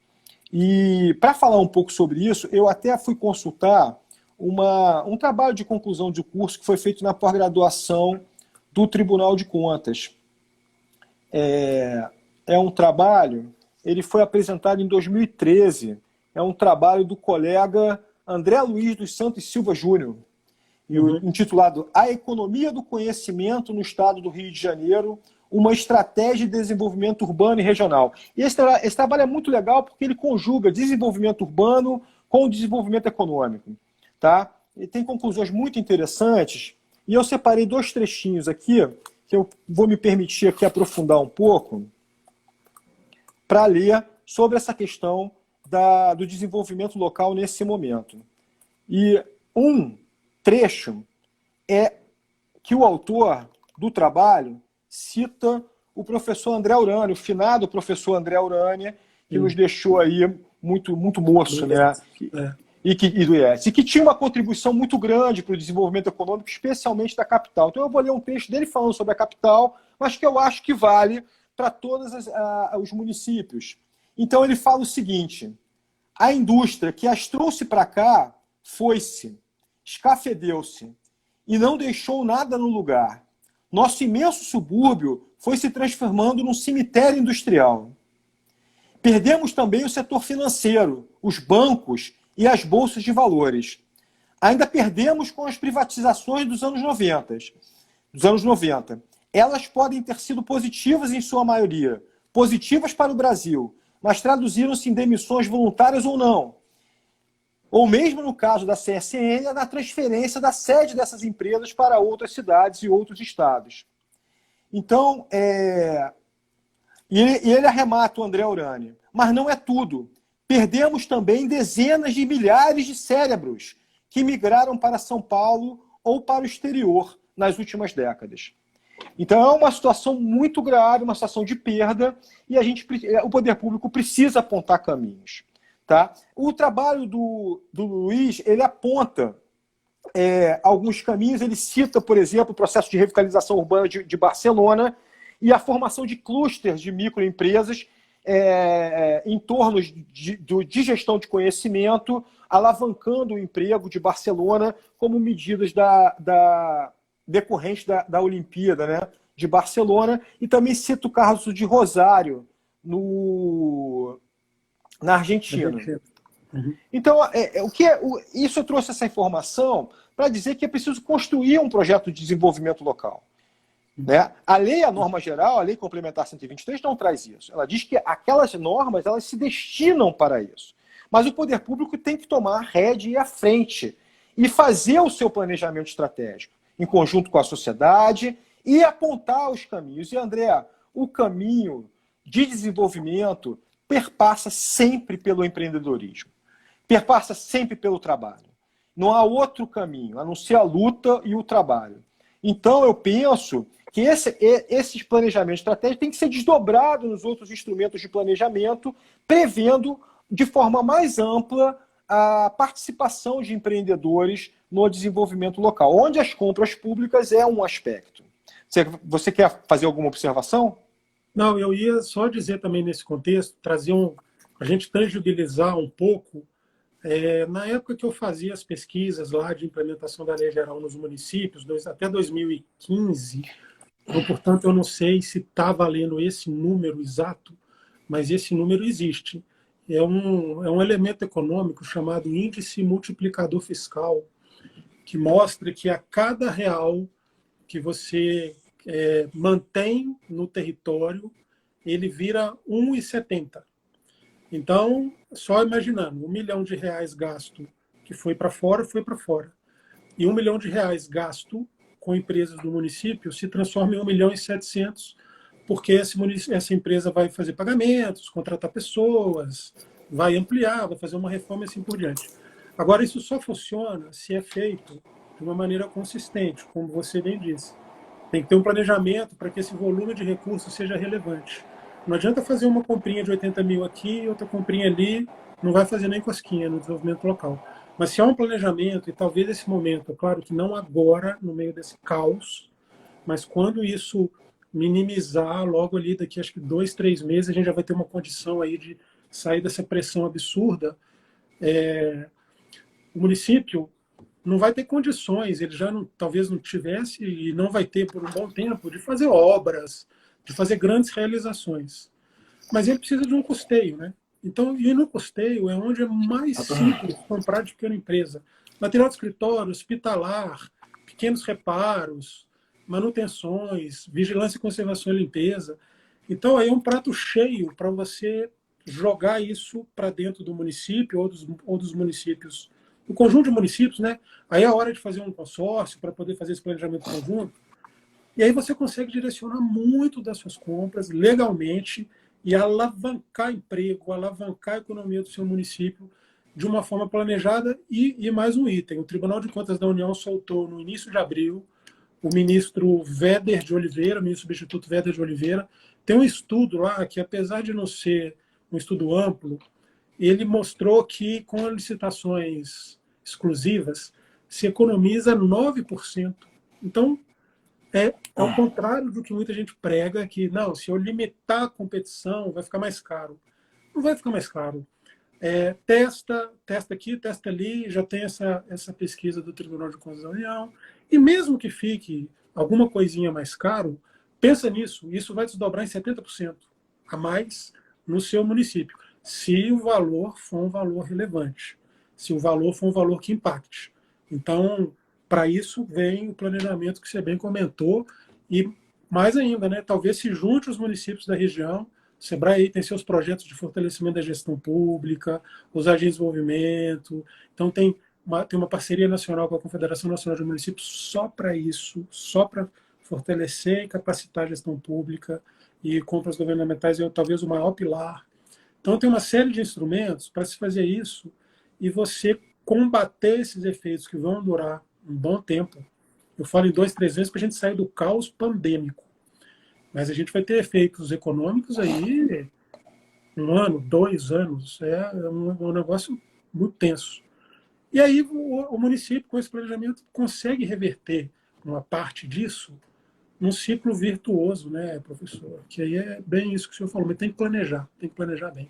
E para falar um pouco sobre isso, eu até fui consultar um trabalho de conclusão de curso que foi feito na pós-graduação do Tribunal de Contas. É um trabalho, ele foi apresentado em 2013, é um trabalho do colega André Luiz dos Santos Silva Júnior, intitulado A Economia do Conhecimento no Estado do Rio de Janeiro, uma estratégia de desenvolvimento urbano e regional. E esse trabalho é muito legal porque ele conjuga desenvolvimento urbano com desenvolvimento econômico. Tá? E tem conclusões muito interessantes, e eu separei 2 trechinhos aqui, que eu vou me permitir aqui aprofundar um pouco, para ler sobre essa questão do desenvolvimento local nesse momento. E um trecho é que o autor do trabalho cita o professor André Urani, o finado professor André Urani, que nos deixou aí muito moço, né? E que tinha uma contribuição muito grande para o desenvolvimento econômico, especialmente da capital. Então eu vou ler um texto dele falando sobre a capital, mas que eu acho que vale para todos os municípios. Então ele fala o seguinte: a indústria que as trouxe para cá foi-se, escafedeu-se e não deixou nada no lugar. Nosso imenso subúrbio foi se transformando num cemitério industrial. Perdemos também o setor financeiro, os bancos e as bolsas de valores. Ainda perdemos com as privatizações dos anos 90. Elas podem ter sido positivas em sua maioria, positivas para o Brasil, mas traduziram-se em demissões voluntárias ou não. Ou mesmo no caso da CSN, na transferência da sede dessas empresas para outras cidades e outros estados. Então, e ele arremata o André Urani. Mas não é tudo. Perdemos também dezenas de milhares de cérebros que migraram para São Paulo ou para o exterior nas últimas décadas. Então é uma situação muito grave, uma situação de perda, e o poder público precisa apontar caminhos. Tá? O trabalho do Luiz, ele aponta alguns caminhos, ele cita, por exemplo, o processo de revitalização urbana de Barcelona e a formação de clústeres de microempresas em torno de gestão de conhecimento, alavancando o emprego de Barcelona como medidas decorrentes da Olimpíada, né, de Barcelona, e também cita o caso de Rosário, na Argentina. Uhum. Então, isso eu trouxe essa informação para dizer que é preciso construir um projeto de desenvolvimento local. Né? A norma geral, a lei complementar 123, não traz isso. Ela diz que aquelas normas elas se destinam para isso. Mas o poder público tem que tomar a rédea e ir à frente e fazer o seu planejamento estratégico, em conjunto com a sociedade, e apontar os caminhos. E, André, o caminho de desenvolvimento perpassa sempre pelo empreendedorismo, perpassa sempre pelo trabalho. Não há outro caminho, a não ser a luta e o trabalho. Então, eu penso que esses planejamentos estratégicos têm que ser desdobrados nos outros instrumentos de planejamento, prevendo de forma mais ampla a participação de empreendedores no desenvolvimento local, onde as compras públicas é um aspecto. Você quer fazer alguma observação? Não, eu ia só dizer também nesse contexto, trazer a gente tangibilizar um pouco. Na época que eu fazia as pesquisas lá de implementação da Lei Geral nos municípios, até 2015, então, portanto, eu não sei se está valendo esse número exato, mas esse número existe. É um elemento econômico chamado índice multiplicador fiscal, que mostra que a cada real que você mantém no território, ele vira 1,70. Então, só imaginando, R$1 milhão gasto que foi para fora, e R$1 milhão gasto com empresas do município se transforma em 1.700.000, porque essa empresa vai fazer pagamentos, contratar pessoas, vai ampliar, vai fazer uma reforma e assim por diante. Agora, isso só funciona se é feito de uma maneira consistente, como você bem disse. Tem que ter um planejamento para que esse volume de recursos seja relevante. Não adianta fazer uma comprinha de 80 mil aqui, outra comprinha ali, não vai fazer nem cosquinha no desenvolvimento local. Mas se há um planejamento, e talvez esse momento, claro que não agora, no meio desse caos, mas quando isso minimizar, logo ali daqui acho que 2, 3 meses, a gente já vai ter uma condição aí de sair dessa pressão absurda. O município não vai ter condições, ele já não, talvez não tivesse e não vai ter por um bom tempo, de fazer obras, de fazer grandes realizações. Mas ele precisa de um custeio, né? Então, e no custeio é onde é mais simples comprar de pequena empresa. Material de escritório, hospitalar, pequenos reparos, manutenções, vigilância, conservação e limpeza. Então, aí é um prato cheio para você jogar isso para dentro do município ou dos municípios, do conjunto de municípios, né? Aí é a hora de fazer um consórcio para poder fazer esse planejamento conjunto. E aí você consegue direcionar muito das suas compras legalmente e alavancar emprego, alavancar a economia do seu município de uma forma planejada. E mais um item, o Tribunal de Contas da União soltou no início de abril o ministro Véder de Oliveira, o ministro substituto Véder de Oliveira, tem um estudo lá que, apesar de não ser um estudo amplo, ele mostrou que com licitações exclusivas se economiza 9%. Então, ao contrário do que muita gente prega, que não, se eu limitar a competição, vai ficar mais caro. Não vai ficar mais caro. Testa aqui, testa ali, já tem essa pesquisa do Tribunal de Contas da União. E mesmo que fique alguma coisinha mais caro, pensa nisso, isso vai desdobrar em 70% a mais no seu município, se o valor for um valor relevante, se o valor for um valor que impacte. Então, para isso vem o planejamento que você bem comentou e mais ainda, né, talvez se junte os municípios da região. O Sebrae tem seus projetos de fortalecimento da gestão pública, os agentes de desenvolvimento. Então, tem uma parceria nacional com a Confederação Nacional de Municípios só para isso, só para fortalecer e capacitar a gestão pública, e compras governamentais é talvez o maior pilar. Então, tem uma série de instrumentos para se fazer isso e você combater esses efeitos que vão durar um bom tempo. Eu falo em 2, 3 anos para a gente sair do caos pandêmico. Mas a gente vai ter efeitos econômicos aí 1 ano, 2 anos. É um negócio muito tenso. E aí o município, com esse planejamento, consegue reverter uma parte disso num ciclo virtuoso, né, professor? Que aí é bem isso que o senhor falou, mas tem que planejar bem.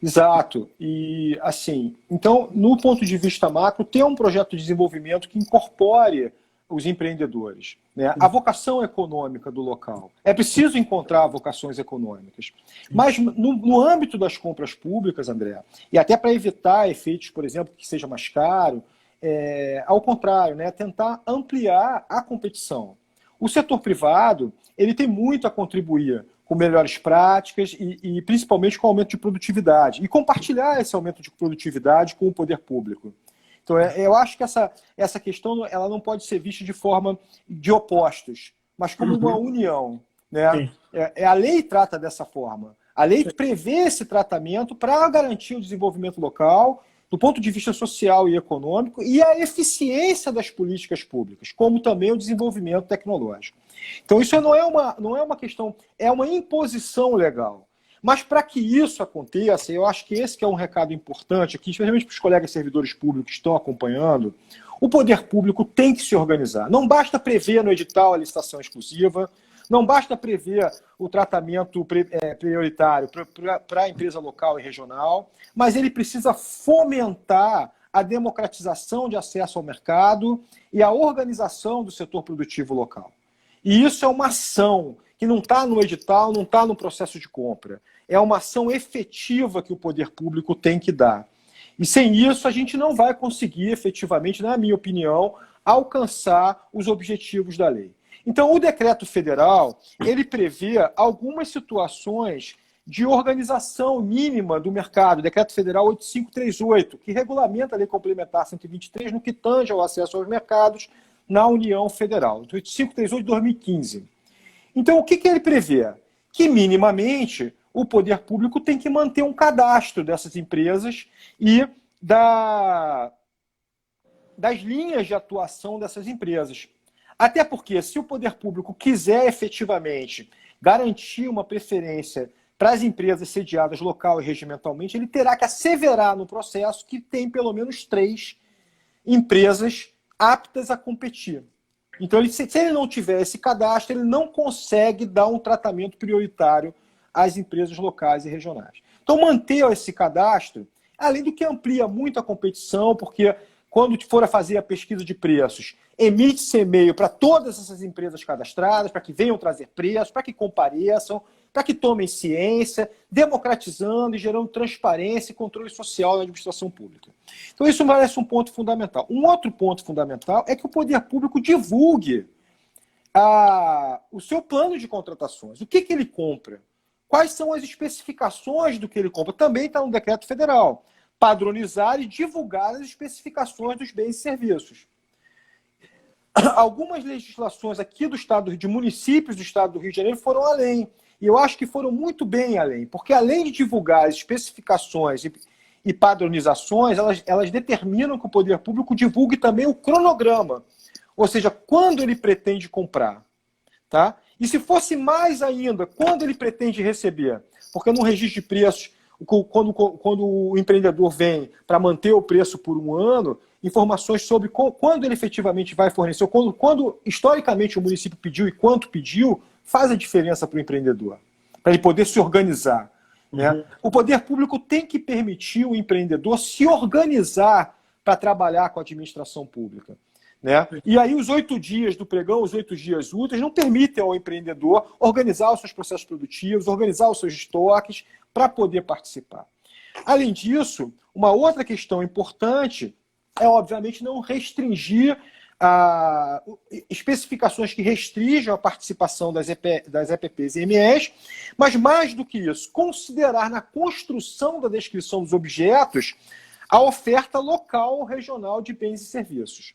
Exato. E, assim, então, no ponto de vista macro, ter um projeto de desenvolvimento que incorpore os empreendedores, né? A vocação econômica do local. É preciso encontrar vocações econômicas. Mas no âmbito das compras públicas, André, e até para evitar efeitos, por exemplo, que seja mais caro, ao contrário, né? Tentar ampliar a competição. O setor privado ele tem muito a contribuir com melhores práticas e principalmente com aumento de produtividade. E compartilhar esse aumento de produtividade com o poder público. Então, eu acho que essa questão ela não pode ser vista de forma de opostos, mas como uma união. Né? A lei trata dessa forma. A lei prevê esse tratamento para garantir o desenvolvimento local, do ponto de vista social e econômico, e a eficiência das políticas públicas, como também o desenvolvimento tecnológico. Então, isso não é uma questão, é uma imposição legal. Mas para que isso aconteça, eu acho que esse que é um recado importante aqui, especialmente para os colegas servidores públicos que estão acompanhando, o poder público tem que se organizar. Não basta prever no edital a licitação exclusiva, não basta prever o tratamento prioritário para a empresa local e regional, mas ele precisa fomentar a democratização de acesso ao mercado e a organização do setor produtivo local. E isso é uma ação que não está no edital, não está no processo de compra. É uma ação efetiva que o poder público tem que dar. E sem isso, a gente não vai conseguir, efetivamente, na minha opinião, alcançar os objetivos da lei. Então, o decreto federal, ele prevê algumas situações de organização mínima do mercado, o decreto federal 8538, que regulamenta a lei complementar 123 no que tange ao acesso aos mercados na União Federal, 8538 de 2015. Então, o que ele prevê? Que, minimamente, o poder público tem que manter um cadastro dessas empresas e das linhas de atuação dessas empresas. Até porque, se o poder público quiser efetivamente garantir uma preferência para as empresas sediadas local e regimentalmente, ele terá que asseverar no processo que tem pelo menos 3 empresas aptas a competir. Então, se ele não tiver esse cadastro, ele não consegue dar um tratamento prioritário às empresas locais e regionais. Então, manter esse cadastro, além do que amplia muito a competição, porque quando for a fazer a pesquisa de preços, emite-se e-mail para todas essas empresas cadastradas, para que venham trazer preços, para que compareçam, para que tomem ciência, democratizando e gerando transparência e controle social na administração pública. Então, isso me parece um ponto fundamental. Um outro ponto fundamental é que o poder público divulgue o seu plano de contratações. O que ele compra? Quais são as especificações do que ele compra? Também está no decreto federal. Padronizar e divulgar as especificações dos bens e serviços. Algumas legislações aqui do Estado, de municípios do Estado do Rio de Janeiro, foram além. E eu acho que foram muito bem além, porque além de divulgar as especificações e padronizações, elas determinam que o poder público divulgue também o cronograma, ou seja, quando ele pretende comprar. Tá? E se fosse mais ainda, quando ele pretende receber? Porque no registro de preços, quando o empreendedor vem para manter o preço por um ano, informações sobre quando ele efetivamente vai fornecer, quando historicamente o município pediu e quanto pediu, faz a diferença para o empreendedor, para ele poder se organizar. Né? O poder público tem que permitir o empreendedor se organizar para trabalhar com a administração pública. Né? E aí os 8 dias do pregão, os 8 dias úteis, não permitem ao empreendedor organizar os seus processos produtivos, organizar os seus estoques para poder participar. Além disso, uma outra questão importante é, obviamente, não restringir especificações que restringam a participação das EPPs e MEs, mas mais do que isso, considerar na construção da descrição dos objetos a oferta local ou regional de bens e serviços.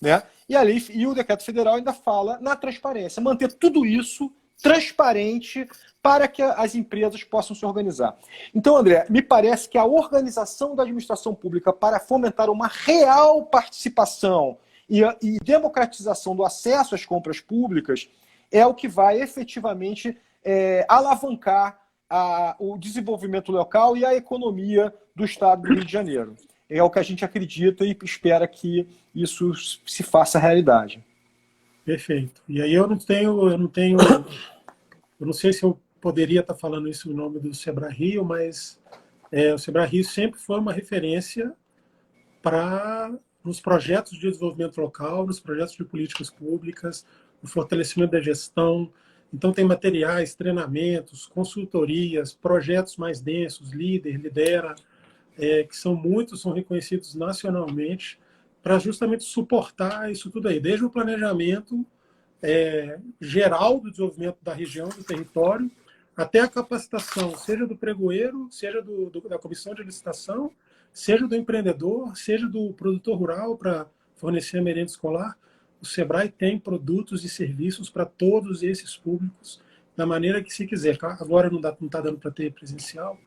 Né? E o decreto federal ainda fala na transparência, manter tudo isso transparente para que as empresas possam se organizar. Então, André, me parece que a organização da administração pública para fomentar uma real participação e democratização do acesso às compras públicas é o que vai efetivamente alavancar o desenvolvimento local e a economia do Estado do Rio de Janeiro. É o que a gente acredita e espera que isso se faça realidade. Perfeito. E aí eu não sei se eu poderia estar falando isso em nome do Sebrae Rio, mas o Sebrae Rio sempre foi uma referência nos projetos de desenvolvimento local, nos projetos de políticas públicas, no fortalecimento da gestão. Então tem materiais, treinamentos, consultorias, projetos mais densos, lidera, que são reconhecidos nacionalmente, para justamente suportar isso tudo aí, desde o planejamento geral do desenvolvimento da região, do território, até a capacitação, seja do pregoeiro, seja da comissão de licitação, seja do empreendedor, seja do produtor rural para fornecer a merenda escolar. O Sebrae tem produtos e serviços para todos esses públicos, da maneira que se quiser. Agora não está dando para ter presencial,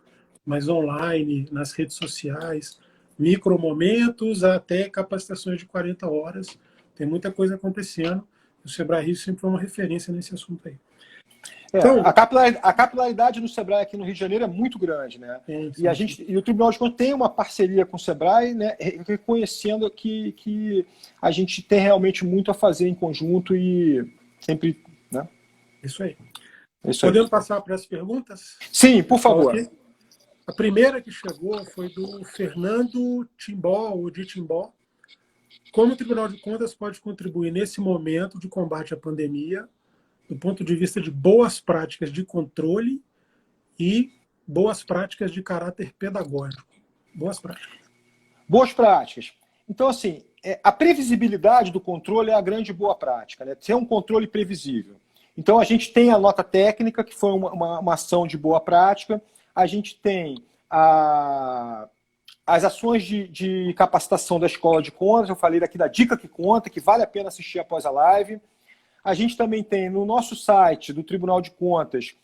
mas online, nas redes sociais, micromomentos até capacitações de 40 horas. Tem muita coisa acontecendo. O Sebrae Rio sempre foi uma referência nesse assunto aí. Então, a capilaridade do Sebrae aqui no Rio de Janeiro é muito grande, né? E o Tribunal de Contas tem uma parceria com o Sebrae, né, reconhecendo que a gente tem realmente muito a fazer em conjunto e sempre, né? Isso aí. Podemos passar para as perguntas? Sim, por favor. A primeira que chegou foi do Fernando Timbó, ou de Timbó. Como o Tribunal de Contas pode contribuir nesse momento de combate à pandemia, do ponto de vista de boas práticas de controle e boas práticas de caráter pedagógico? Boas práticas. Boas práticas. Então, assim, a previsibilidade do controle é a grande boa prática, né? Ser um controle previsível. Então, a gente tem a nota técnica, que foi uma ação de boa prática. A gente tem as ações de capacitação da Escola de Contas. Eu falei daqui da Dica que Conta, que vale a pena assistir após a live. A gente também tem no nosso site do Tribunal de Contas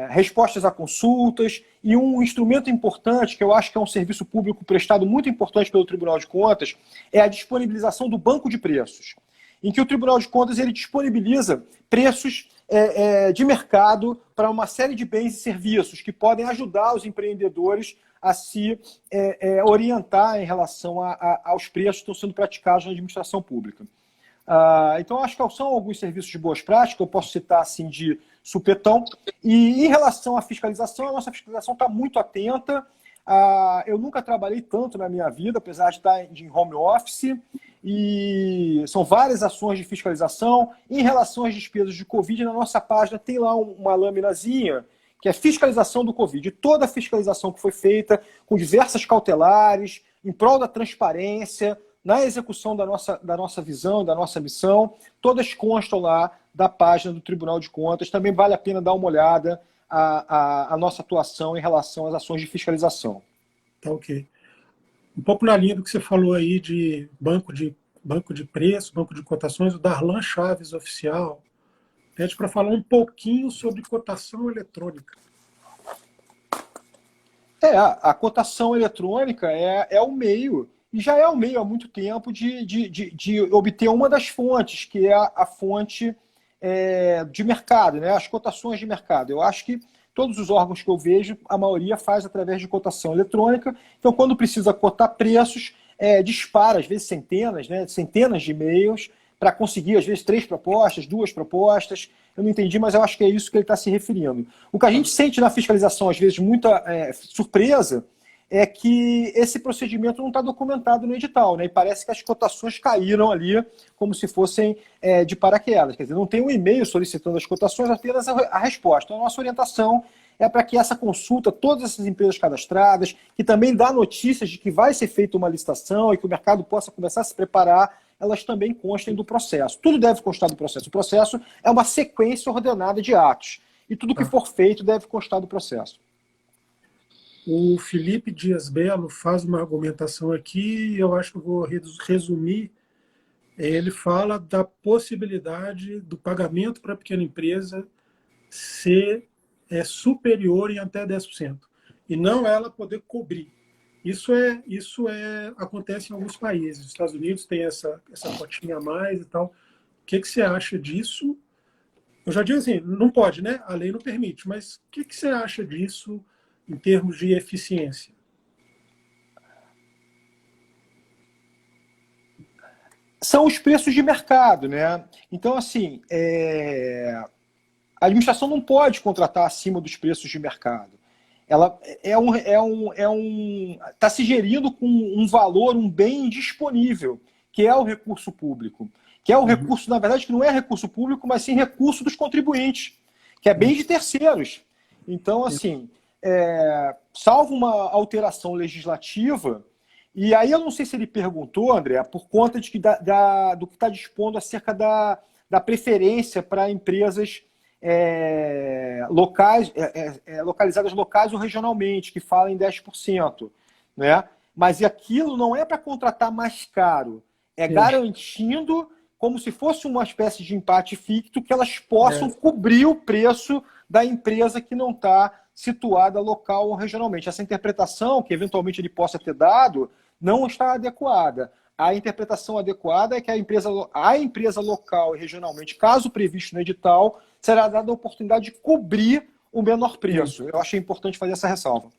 respostas a consultas, e um instrumento importante, que eu acho que é um serviço público prestado muito importante pelo Tribunal de Contas, é a disponibilização do banco de preços, em que o Tribunal de Contas ele disponibiliza preços de mercado para uma série de bens e serviços que podem ajudar os empreendedores a se orientar em relação aos preços que estão sendo praticados na administração pública. Então, acho que são alguns serviços de boas práticas, eu posso citar assim de supetão. E em relação à fiscalização, a nossa fiscalização está muito atenta. Eu nunca trabalhei tanto na minha vida, apesar de estar em home office, e são várias ações de fiscalização. Em relação às despesas de Covid, na nossa página tem lá uma lâminazinha, que é fiscalização do Covid. Toda a fiscalização que foi feita, com diversas cautelares, em prol da transparência, na execução da nossa visão, da nossa missão, todas constam lá da página do Tribunal de Contas. Também vale a pena dar uma olhada à nossa atuação em relação às ações de fiscalização. Tá, ok. Um pouco na linha do que você falou aí de banco de preço, banco de cotações, o Darlan Chaves, oficial, pede para falar um pouquinho sobre cotação eletrônica. A cotação eletrônica é o meio, e já é o meio há muito tempo, de obter uma das fontes, que é a fonte de mercado, né? As cotações de mercado. Eu acho que todos os órgãos que eu vejo, a maioria faz através de cotação eletrônica. Então, quando precisa cotar preços, dispara, às vezes, centenas de e-mails para conseguir, às vezes, 3 propostas, 2 propostas. Eu não entendi, mas eu acho que é isso que ele está se referindo. O que a gente sente na fiscalização, às vezes, muita surpresa, é que esse procedimento não está documentado no edital, né? E parece que as cotações caíram ali como se fossem de paraquedas. Quer dizer, não tem um e-mail solicitando as cotações, apenas a resposta. Então, a nossa orientação é para que essa consulta, todas essas empresas cadastradas, que também dá notícias de que vai ser feita uma licitação e que o mercado possa começar a se preparar, elas também constem do processo. Tudo deve constar do processo. O processo é uma sequência ordenada de atos. E tudo que for feito deve constar do processo. O Felipe Dias Belo faz uma argumentação aqui, eu acho que eu vou resumir. Ele fala da possibilidade do pagamento para a pequena empresa ser superior em até 10%, e não ela poder cobrir. Isso acontece em alguns países. Os Estados Unidos tem essa cotinha a mais e tal. O que você acha disso? Eu já digo assim, não pode, né? A lei não permite, mas o que você acha disso em termos de eficiência? São os preços de mercado, né? Então, assim, a administração não pode contratar acima dos preços de mercado. Ela está se gerindo com um valor, um bem disponível, que é o recurso público. Que é o recurso, na verdade, que não é recurso público, mas sim recurso dos contribuintes, que é bem de terceiros. Então, assim, salvo uma alteração legislativa, e aí eu não sei se ele perguntou, André, por conta de do que está dispondo acerca da preferência para empresas locais, localizadas locais ou regionalmente, que falam em 10%. Né? Mas aquilo não é para contratar mais caro, garantindo, como se fosse uma espécie de empate ficto, que elas possam cobrir o preço da empresa que não está situada local ou regionalmente. Essa interpretação, que eventualmente ele possa ter dado, não está adequada. A interpretação adequada é que a empresa local e regionalmente, caso previsto no edital, será dada a oportunidade de cobrir o menor preço. Eu achei importante fazer essa ressalva.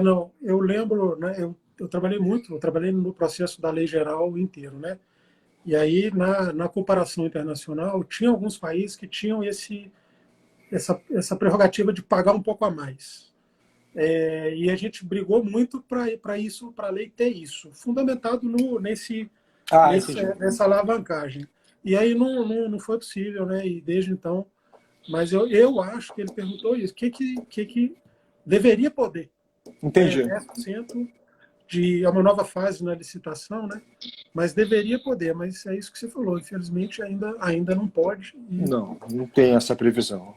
Não, eu lembro, né, eu trabalhei muito, eu trabalhei no processo da lei geral inteiro, né? E aí, na comparação internacional, tinha alguns países que tinham essa prerrogativa de pagar um pouco a mais. E a gente brigou muito para a lei ter isso, fundamentado nessa alavancagem. E aí não foi possível, né? E desde então, mas eu acho que ele perguntou isso, o que deveria poder. Entendi. 10% é uma nova fase na licitação, né? Mas deveria poder, mas é isso que você falou, infelizmente ainda não pode. Não tem essa previsão.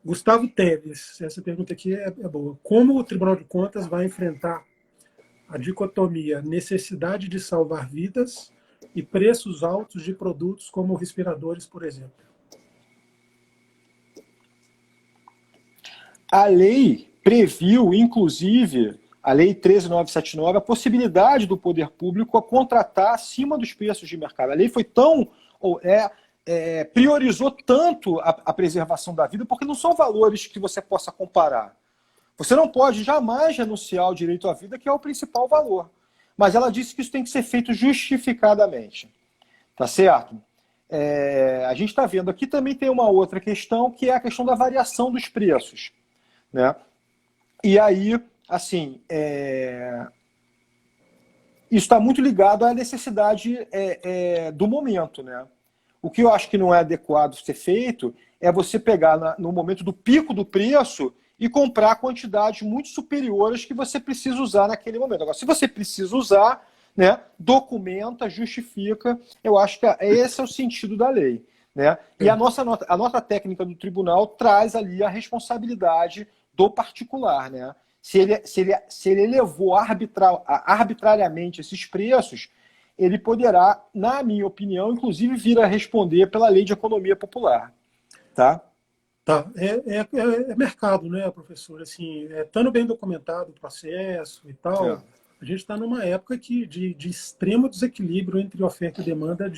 Gustavo Teves, essa pergunta aqui é boa. Como o Tribunal de Contas vai enfrentar a dicotomia necessidade de salvar vidas e preços altos de produtos como respiradores, por exemplo? A lei previu, inclusive, a Lei 13.979, a possibilidade do poder público a contratar acima dos preços de mercado. A lei foi tão... priorizou tanto a preservação da vida, porque não são valores que você possa comparar. Você não pode jamais renunciar ao direito à vida, que é o principal valor. Mas ela disse que isso tem que ser feito justificadamente. Tá certo? A gente está vendo aqui também tem uma outra questão, que é a questão da variação dos preços. Né? E aí, assim, isso está muito ligado à necessidade do momento. Né? O que eu acho que não é adequado ser feito é você pegar no momento do pico do preço e comprar quantidades muito superiores que você precisa usar naquele momento. Agora, se você precisa usar, né, documenta, justifica, eu acho que esse é o sentido da lei. Né? E a nota técnica do tribunal traz ali a responsabilidade do particular. Né? Se ele elevou arbitrariamente esses preços, ele poderá, na minha opinião, inclusive vir a responder pela Lei de Economia Popular. Tá? Tá, é mercado, né, professor? Assim, estando bem documentado o processo e tal, a gente está numa época de extremo desequilíbrio entre oferta e demanda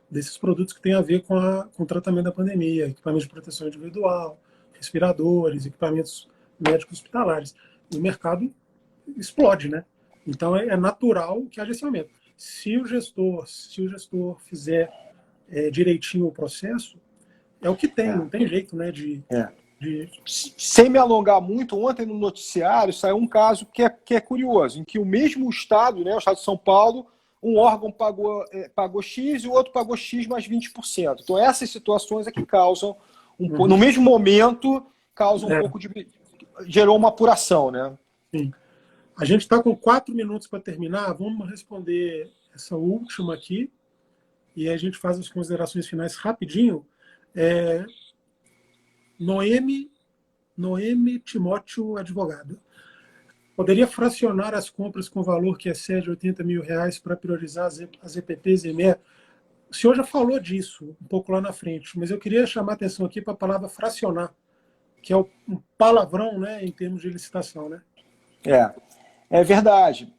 desses produtos que têm a ver com o tratamento da pandemia, equipamentos de proteção individual, respiradores, equipamentos médicos hospitalares. E o mercado explode, né? Então é natural que haja esse aumento. Se o gestor fizer direitinho o processo, é o que tem, não tem jeito, né? Sem me alongar muito, ontem no noticiário saiu um caso que é curioso, em que o mesmo estado, né, o estado de São Paulo, um órgão pagou X e o outro pagou X mais 20%. Então essas situações é que causam, no mesmo momento, causam um pouco de... gerou uma apuração, né? Sim. A gente está com 4 minutos para terminar, vamos responder essa última aqui, e aí a gente faz as considerações finais rapidinho. Noemi Timóteo, advogado. Poderia fracionar as compras com valor que excede R$80 mil para priorizar as EPPs e MER? O senhor já falou disso um pouco lá na frente, mas eu queria chamar a atenção aqui para a palavra fracionar, que é um palavrão, né, em termos de licitação. Né? É verdade.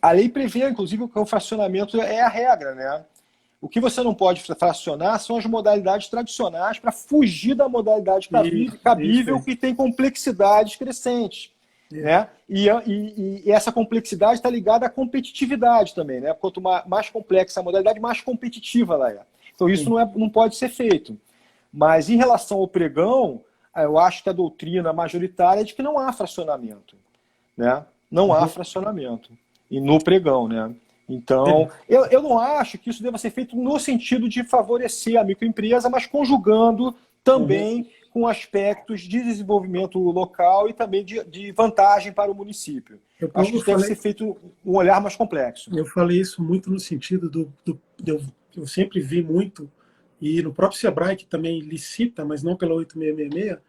A lei prevê, inclusive, que o fracionamento é a regra, né? O que você não pode fracionar são as modalidades tradicionais para fugir da modalidade cabível que tem complexidades crescentes. Né? E essa complexidade está ligada à competitividade também. Né? Quanto mais complexa a modalidade, mais competitiva ela é. Então isso não pode ser feito. Mas em relação ao pregão, eu acho que a doutrina majoritária é de que não há fracionamento. Né? Não há fracionamento. E no pregão, né? Então, eu não acho que isso deva ser feito no sentido de favorecer a microempresa, mas conjugando também com aspectos de desenvolvimento local e também de vantagem para o município. Acho que isso deve ser feito um olhar mais complexo. Eu falei isso muito no sentido eu sempre vi muito, e no próprio Sebrae, que também licita, mas não pela 8666,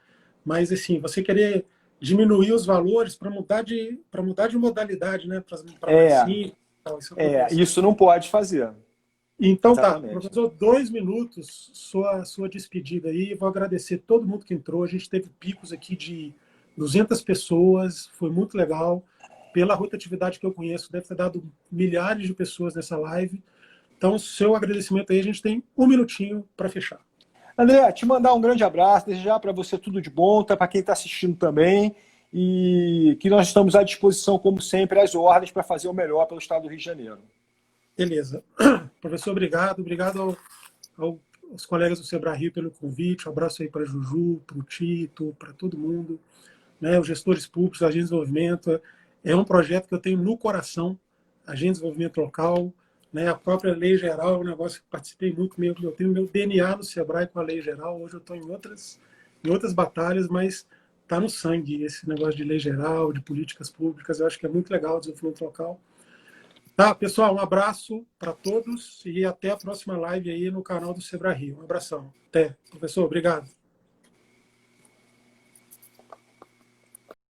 mas assim, você querer diminuir os valores para mudar de modalidade, né? Isso não pode fazer. Então tá, professor, 2 minutos, sua despedida aí. Vou agradecer todo mundo que entrou. A gente teve picos aqui de 200 pessoas, foi muito legal. Pela rotatividade que eu conheço, deve ter dado milhares de pessoas nessa live. Então, seu agradecimento aí, a gente tem 1 minutinho para fechar. André, te mandar um grande abraço, desejar para você tudo de bom, tá, para quem está assistindo também, e que nós estamos à disposição, como sempre, às ordens para fazer o melhor pelo Estado do Rio de Janeiro. Beleza. Professor, obrigado. Obrigado aos colegas do Sebrae Rio pelo convite. Um abraço aí para a Juju, para o Tito, para todo mundo. Né? Os gestores públicos, a Agência de Desenvolvimento. É um projeto que eu tenho no coração, Agência de Desenvolvimento Local. Né? A própria Lei Geral é um negócio que participei muito. Eu tenho meu DNA no Sebrae com a Lei Geral. Hoje eu estou em outras batalhas, mas está no sangue esse negócio de Lei Geral, de políticas públicas. Eu acho que é muito legal o desenvolvimento local. Tá, pessoal, um abraço para todos e até a próxima live aí no canal do Sebrae Rio. Um abração. Até. Professor, obrigado.